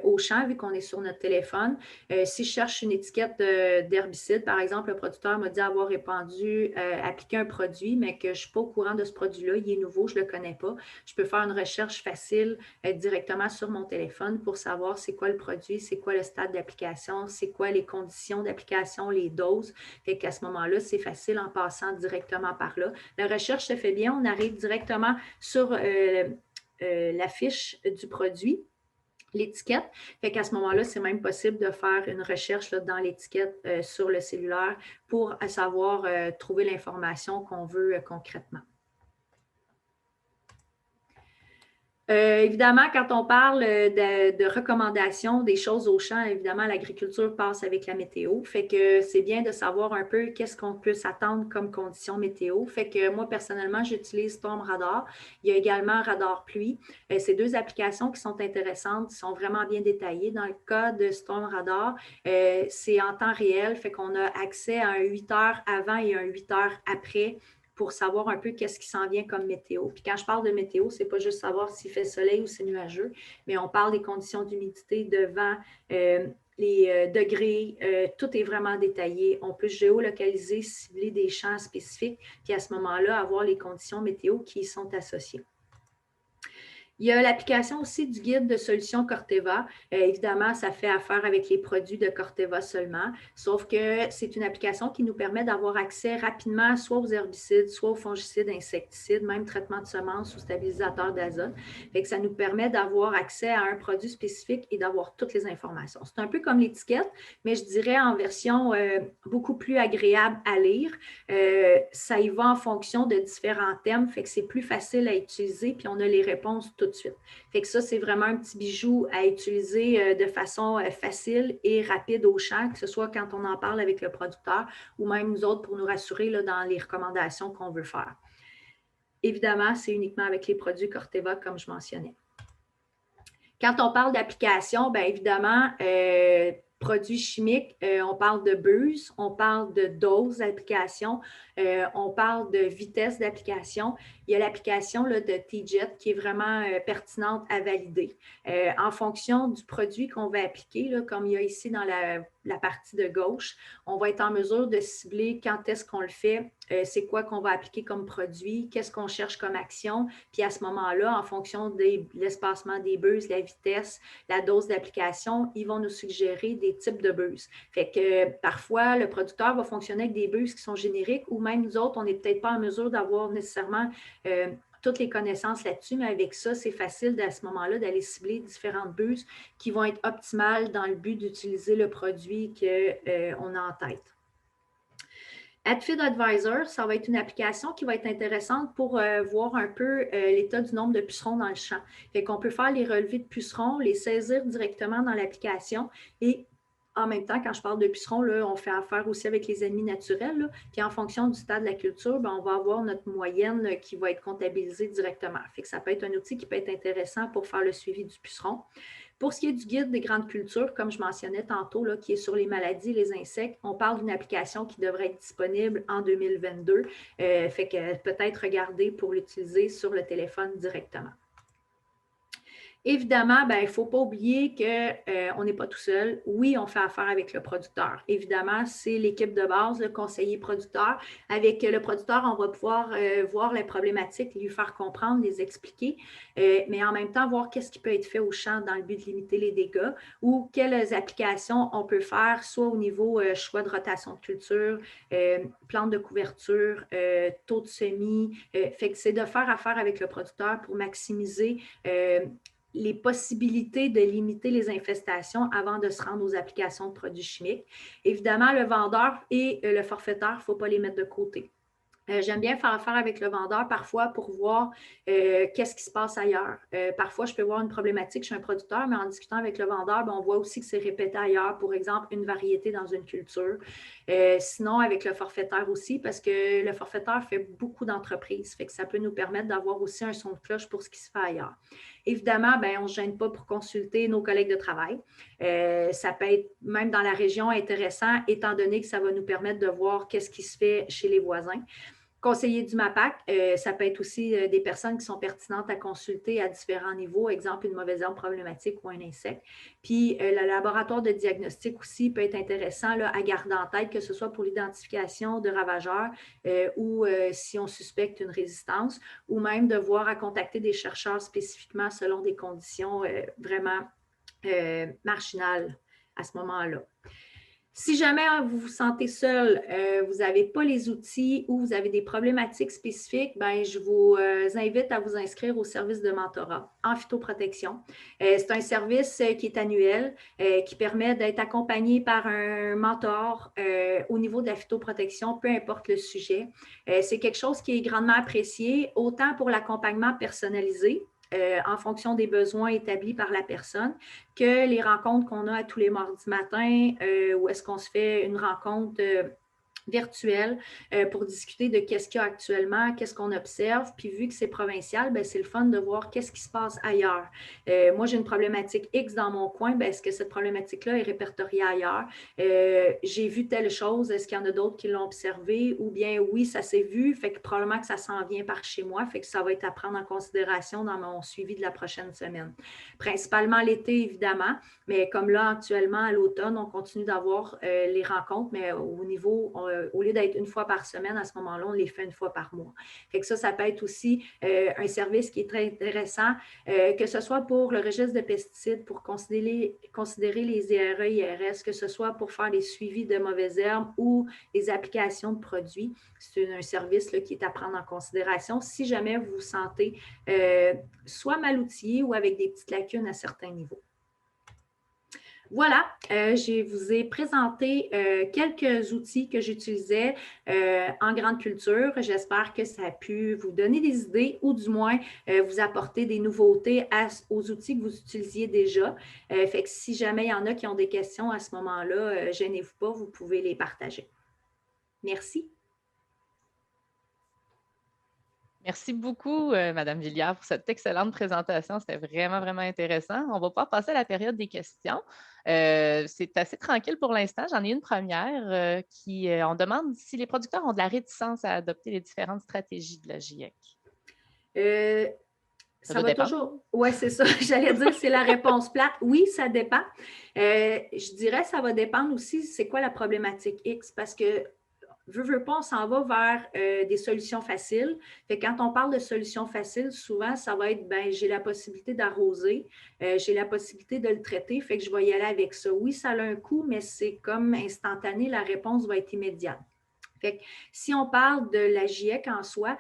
au champ, vu qu'on est sur notre téléphone. Si je cherche une étiquette d'herbicide, par exemple, le producteur m'a dit avoir répandu, appliqué un produit, mais que je ne suis pas au courant de ce produit-là, il est nouveau, je ne le connais pas. Je peux faire une recherche facile directement sur mon téléphone pour savoir c'est quoi le produit, c'est quoi le stade d'application, c'est quoi les conditions d'application, les doses. Fait qu'à ce moment-là, c'est facile en passant directement par là. La recherche se fait bien, on arrive directement sur la fiche du produit, l'étiquette. Fait qu'à ce moment-là, c'est même possible de faire une recherche là, dans l'étiquette sur le cellulaire pour savoir trouver l'information qu'on veut concrètement. Évidemment, quand on parle de recommandations, des choses au champ, évidemment, l'agriculture passe avec la météo. Fait que c'est bien de savoir un peu qu'est-ce qu'on peut s'attendre comme conditions météo. Fait que moi, personnellement, j'utilise Storm Radar. Il y a également Radar Pluie. C'est deux applications qui sont intéressantes, qui sont vraiment bien détaillées. Dans le cas de Storm Radar, c'est en temps réel. Fait qu'on a accès à un 8 heures avant et un 8 heures après pour savoir un peu qu'est-ce qui s'en vient comme météo. Puis quand je parle de météo, ce n'est pas juste savoir s'il fait soleil ou c'est nuageux, mais on parle des conditions d'humidité, de vent, les degrés, tout est vraiment détaillé. On peut géolocaliser, cibler des champs spécifiques, puis à ce moment-là, avoir les conditions météo qui y sont associées. Il y a l'application aussi du guide de solutions Corteva. Évidemment, ça fait affaire avec les produits de Corteva seulement, sauf que c'est une application qui nous permet d'avoir accès rapidement soit aux herbicides, soit aux fongicides, insecticides, même traitement de semences ou stabilisateur d'azote. Fait que ça nous permet d'avoir accès à un produit spécifique et d'avoir toutes les informations. C'est un peu comme l'étiquette, mais je dirais en version beaucoup plus agréable à lire. Ça y va en fonction de différents thèmes, fait que c'est plus facile à utiliser, puis on a les réponses tout de suite. Fait que ça, c'est vraiment un petit bijou à utiliser de façon facile et rapide au champ, que ce soit quand on en parle avec le producteur ou même nous autres pour nous rassurer là, dans les recommandations qu'on veut faire. Évidemment, c'est uniquement avec les produits Corteva, comme je mentionnais. Quand on parle d'application, bien évidemment, produits chimiques, on parle de buse, on parle de dose d'application, on parle de vitesse d'application. Il y a l'application de TJet qui est vraiment pertinente à valider. En fonction du produit qu'on va appliquer, là, comme il y a ici dans la partie de gauche, on va être en mesure de cibler quand est-ce qu'on le fait, c'est quoi qu'on va appliquer comme produit, qu'est-ce qu'on cherche comme action, puis à ce moment-là, en fonction de l'espacement des buses, la vitesse, la dose d'application, ils vont nous suggérer des types de buses. Fait que parfois, le producteur va fonctionner avec des buses qui sont génériques ou même nous autres, on n'est peut-être pas en mesure d'avoir nécessairement toutes les connaissances là-dessus, mais avec ça, c'est facile à ce moment-là d'aller cibler différentes buses qui vont être optimales dans le but d'utiliser le produit qu'on a en tête. AdFeed Advisor, ça va être une application qui va être intéressante pour voir un peu l'état du nombre de pucerons dans le champ. Fait qu'on peut faire les relevés de pucerons, les saisir directement dans l'application et en même temps, quand je parle de pucerons, là, on fait affaire aussi avec les ennemis naturels. Là, puis en fonction du stade de la culture, bien, on va avoir notre moyenne là, qui va être comptabilisée directement. Fait que ça peut être un outil qui peut être intéressant pour faire le suivi du puceron. Pour ce qui est du guide des grandes cultures, comme je mentionnais tantôt, là, qui est sur les maladies, les insectes, on parle d'une application qui devrait être disponible en 2022. Fait que peut-être regarder pour l'utiliser sur le téléphone directement. Évidemment, ben, il ne faut pas oublier qu'on n'est pas tout seul. Oui, on fait affaire avec le producteur. Évidemment, c'est l'équipe de base, le conseiller producteur. Avec le producteur, on va pouvoir voir les problématiques, lui faire comprendre, les expliquer, mais en même temps, voir qu'est-ce qui peut être fait au champ dans le but de limiter les dégâts ou quelles applications on peut faire, soit au niveau choix de rotation de culture, plante de couverture, taux de semis. Fait que c'est de faire affaire avec le producteur pour maximiser les possibilités de limiter les infestations avant de se rendre aux applications de produits chimiques. Évidemment, le vendeur et le forfaitaire, il ne faut pas les mettre de côté. J'aime bien faire affaire avec le vendeur parfois pour voir qu'est-ce qui se passe ailleurs. Parfois, je peux voir une problématique chez un producteur, mais en discutant avec le vendeur, on voit aussi que c'est répété ailleurs, pour exemple, une variété dans une culture. Sinon, avec le forfaitaire aussi, parce que le forfaitaire fait beaucoup d'entreprises, fait que ça peut nous permettre d'avoir aussi un son de cloche pour ce qui se fait ailleurs. Évidemment, on ne se gêne pas pour consulter nos collègues de travail. Ça peut être, même dans la région, intéressant, étant donné que ça va nous permettre de voir qu'est-ce qui se fait chez les voisins. Conseiller du MAPAC, ça peut être aussi des personnes qui sont pertinentes à consulter à différents niveaux, exemple une mauvaise herbe problématique ou un insecte. Puis le laboratoire de diagnostic aussi peut être intéressant là, à garder en tête, que ce soit pour l'identification de ravageurs ou si on suspecte une résistance, ou même de voir à contacter des chercheurs spécifiquement selon des conditions vraiment marginales à ce moment-là. Si jamais vous vous sentez seul, vous n'avez pas les outils ou vous avez des problématiques spécifiques, je vous invite à vous inscrire au service de mentorat en phytoprotection. C'est un service qui est annuel, qui permet d'être accompagné par un mentor au niveau de la phytoprotection, peu importe le sujet. C'est quelque chose qui est grandement apprécié, autant pour l'accompagnement personnalisé, en fonction des besoins établis par la personne, que les rencontres qu'on a à tous les mardis matins, où est-ce qu'on se fait une rencontre virtuelle pour discuter de qu'est-ce qu'il y a actuellement, qu'est-ce qu'on observe. Puis vu que c'est provincial, c'est le fun de voir qu'est-ce qui se passe ailleurs. Moi, j'ai une problématique X dans mon coin, est-ce que cette problématique-là est répertoriée ailleurs? J'ai vu telle chose, est-ce qu'il y en a d'autres qui l'ont observé? Ou bien oui, ça s'est vu, fait que probablement que ça s'en vient par chez moi, fait que ça va être à prendre en considération dans mon suivi de la prochaine semaine. Principalement l'été, évidemment, mais comme là, actuellement, à l'automne, on continue d'avoir les rencontres, mais au niveau, au lieu d'être une fois par semaine, à ce moment-là, on les fait une fois par mois. Fait que ça peut être aussi un service qui est très intéressant, que ce soit pour le registre de pesticides, pour considérer les IRE, IRS, que ce soit pour faire les suivis de mauvaises herbes ou les applications de produits. C'est un service là, qui est à prendre en considération si jamais vous vous sentez soit mal outillé ou avec des petites lacunes à certains niveaux. Voilà, je vous ai présenté quelques outils que j'utilisais en grande culture. J'espère que ça a pu vous donner des idées ou du moins vous apporter des nouveautés aux outils que vous utilisiez déjà. Fait que si jamais il y en a qui ont des questions à ce moment-là, gênez-vous pas, vous pouvez les partager. Merci. Merci beaucoup, Mme Villière, pour cette excellente présentation. C'était vraiment, vraiment intéressant. On va pouvoir passer à la période des questions. C'est assez tranquille pour l'instant. J'en ai une première on demande si les producteurs ont de la réticence à adopter les différentes stratégies de la GIEC. Ça va toujours. Oui, c'est ça. J'allais dire, c'est la réponse plate. Oui, ça dépend. Je dirais, ça va dépendre aussi, c'est quoi la problématique X, parce que veut pas, on s'en va vers des solutions faciles. Fait que quand on parle de solutions faciles, souvent, ça va être, j'ai la possibilité d'arroser, j'ai la possibilité de le traiter, fait que je vais y aller avec ça. Oui, ça a un coût, mais c'est comme instantané, la réponse va être immédiate. Fait que si on parle de la GIEC en soi,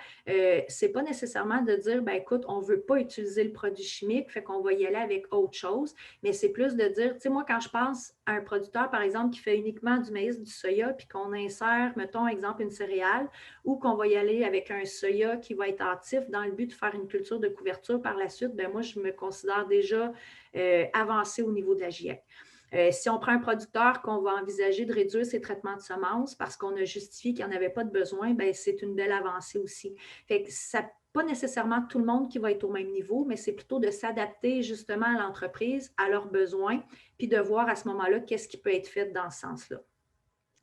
c'est pas nécessairement de dire, écoute, on veut pas utiliser le produit chimique, fait qu'on va y aller avec autre chose, mais c'est plus de dire, tu sais, moi, quand je pense à un producteur, par exemple, qui fait uniquement du maïs, du soya, puis qu'on insère, mettons, exemple, une céréale, ou qu'on va y aller avec un soya qui va être hâtif dans le but de faire une culture de couverture par la suite, moi, je me considère déjà avancée au niveau de la GIEC. Si on prend un producteur qu'on va envisager de réduire ses traitements de semences parce qu'on a justifié qu'il n'y en avait pas de besoin, c'est une belle avancée aussi. Fait que ça pas nécessairement tout le monde qui va être au même niveau, mais c'est plutôt de s'adapter justement à l'entreprise, à leurs besoins, puis de voir à ce moment-là qu'est-ce qui peut être fait dans ce sens-là.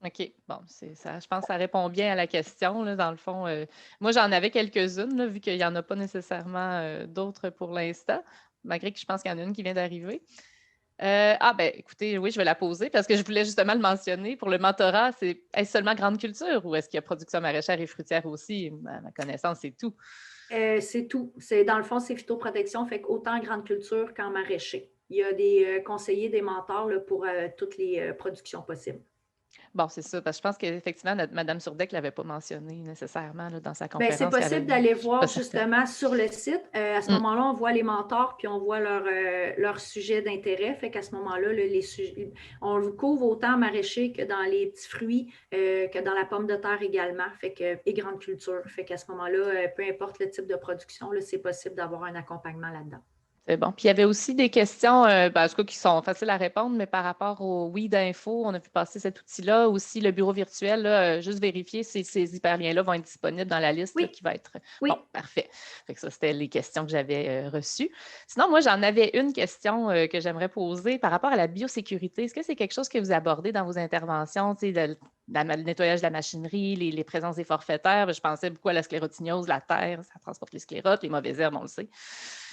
OK, bon, c'est ça. Je pense que ça répond bien à la question. Là, dans le fond, moi, j'en avais quelques-unes, là, vu qu'il n'y en a pas nécessairement d'autres pour l'instant. malgré que je pense qu'il y en a une qui vient d'arriver. Écoutez, oui, je vais la poser parce que je voulais justement le mentionner. Pour le mentorat, est-ce seulement grande culture ou est-ce qu'il y a production maraîchère et fruitière aussi? À ma connaissance, c'est tout. C'est tout. Dans le fond, c'est phytoprotection, fait qu'autant en grande culture qu'en maraîcher. Il y a des conseillers, des mentors là, pour toutes les productions possibles. Bon, c'est ça, parce que je pense qu'effectivement, Mme Surdeck ne l'avait pas mentionné nécessairement là, dans sa Bien, c'est conférence. possible d'aller Je ne suis voir pas certaine. justement sur le site. À ce moment-là, on voit les mentors puis on voit leur sujet d'intérêt. Fait qu'à ce moment-là, on le couvre autant maraîcher que dans les petits fruits, que dans la pomme de terre également, et grande culture. Fait qu'à ce moment-là, peu importe le type de production, là, c'est possible d'avoir un accompagnement là-dedans. C'est bon. Puis il y avait aussi des questions, en tout cas, qui sont faciles à répondre, mais par rapport au Oui d'Info, on a pu passer cet outil-là. Aussi, le bureau virtuel, là, juste vérifier si ces hyperliens-là vont être disponibles dans la liste là, Oui. qui va être. Oui. Bon, parfait. Fait que ça, c'était les questions que j'avais reçues. Sinon, moi, j'en avais une question que j'aimerais poser par rapport à la biosécurité. Est-ce que c'est quelque chose que vous abordez dans vos interventions, le nettoyage de la machinerie, les présences des forfaitaires? Je pensais beaucoup à la sclérotignose, la terre, ça transporte les sclérotes, les mauvaises herbes, on le sait.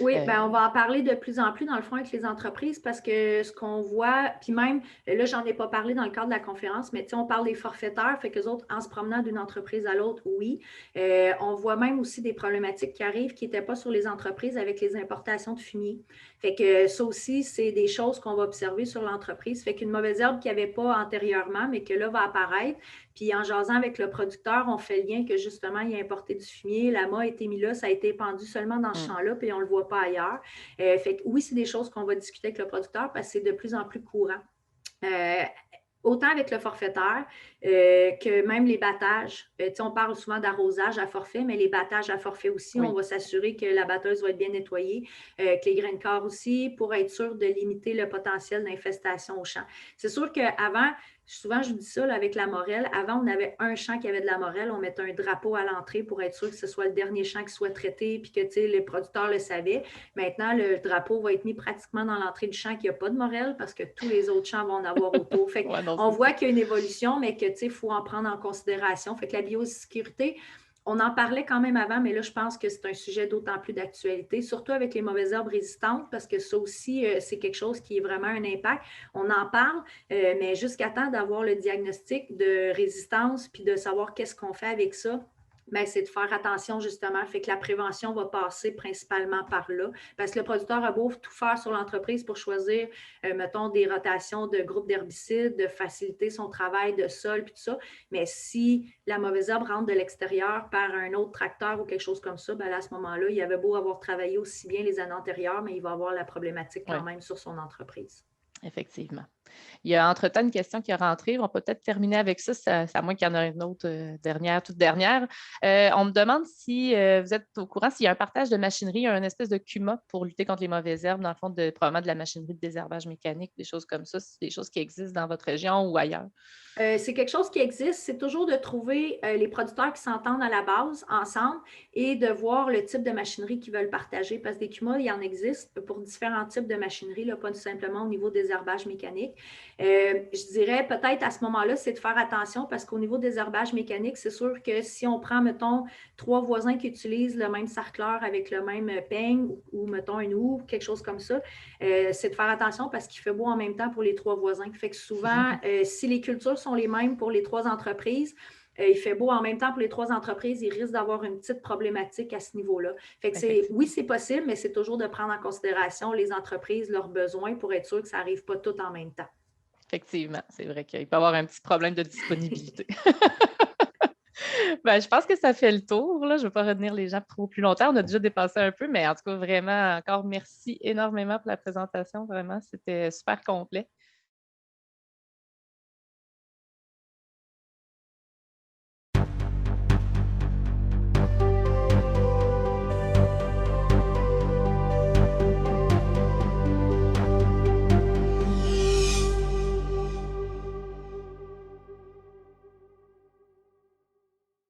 Oui, on va en parler de plus en plus dans le fond avec les entreprises parce que ce qu'on voit, puis même, là, j'en ai pas parlé dans le cadre de la conférence, mais on parle des forfaiteurs, fait qu'eux autres, en se promenant d'une entreprise à l'autre, oui. On voit même aussi des problématiques qui arrivent qui n'étaient pas sur les entreprises avec les importations de fumier. Fait que ça aussi, c'est des choses qu'on va observer sur l'entreprise. Fait qu'une mauvaise herbe qu'il n'y avait pas antérieurement, mais que là va apparaître. Puis en jasant avec le producteur, on fait le lien que justement, il a importé du fumier, l'amas a été mis là, ça a été pendu seulement dans ce champ-là, puis on ne le voit pas ailleurs. Fait que oui, c'est des choses qu'on va discuter avec le producteur parce que c'est de plus en plus courant. Autant avec le forfaitaire que même les battages. On parle souvent d'arrosage à forfait, mais les battages à forfait aussi, oui. On va s'assurer que la batteuse va être bien nettoyée, que les grains de corps aussi, pour être sûr de limiter le potentiel d'infestation au champ. C'est sûr qu'avant, souvent je vous dis ça là, avec la morelle, avant on avait un champ qui avait de la morelle, on mettait un drapeau à l'entrée pour être sûr que ce soit le dernier champ qui soit traité puis que le producteur le savait. Maintenant, le drapeau va être mis pratiquement dans l'entrée du champ qu'il n'y a pas de morelle parce que tous les autres champs vont en avoir autour. Fait on voit qu'il y a une évolution, mais qu'il faut en prendre en considération. Fait que la biosécurité, on en parlait quand même avant, mais là, je pense que c'est un sujet d'autant plus d'actualité, surtout avec les mauvaises herbes résistantes, parce que ça aussi, c'est quelque chose qui est vraiment un impact. On en parle, mais jusqu'à temps d'avoir le diagnostic de résistance puis de savoir qu'est-ce qu'on fait avec ça. Bien, c'est de faire attention justement, fait que la prévention va passer principalement par là, parce que le producteur a beau tout faire sur l'entreprise pour choisir, mettons, des rotations de groupes d'herbicides, de faciliter son travail de sol, puis tout ça, mais si la mauvaise herbe rentre de l'extérieur par un autre tracteur ou quelque chose comme ça, bien là, à ce moment-là, il avait beau avoir travaillé aussi bien les années antérieures, mais il va avoir la problématique quand même sur son entreprise. Effectivement. Il y a entre-temps une question qui est rentrée. On peut peut-être terminer avec ça, à moins qu'il y en ait une autre toute dernière. On me demande si vous êtes au courant s'il y a un partage de machinerie, un espèce de CUMA pour lutter contre les mauvaises herbes, dans le fond, probablement de la machinerie de désherbage mécanique, des choses comme ça. C'est des choses qui existent dans votre région ou ailleurs. C'est quelque chose qui existe, c'est toujours de trouver les producteurs qui s'entendent à la base ensemble et de voir le type de machinerie qu'ils veulent partager parce que des CUMA, il y en existe pour différents types de machinerie, là, pas tout simplement au niveau des herbages mécaniques. Je dirais peut-être à ce moment-là, c'est de faire attention parce qu'au niveau des herbages mécaniques, c'est sûr que si on prend, mettons, 3 voisins qui utilisent le même sarcleur avec le même peigne ou mettons, une houe, quelque chose comme ça, c'est de faire attention parce qu'il fait beau en même temps pour les 3 voisins. Fait que souvent, si les cultures sont les mêmes pour les 3 entreprises, il fait beau en même temps pour les 3 entreprises, ils risquent d'avoir une petite problématique à ce niveau-là. Fait que oui, c'est possible, mais c'est toujours de prendre en considération les entreprises, leurs besoins pour être sûr que ça n'arrive pas tout en même temps. Effectivement, c'est vrai qu'il peut y avoir un petit problème de disponibilité. Je pense que ça fait le tour. Là. Je ne veux pas retenir les gens trop plus longtemps. On a déjà dépassé un peu, mais en tout cas, vraiment, encore merci énormément pour la présentation. Vraiment, c'était super complet.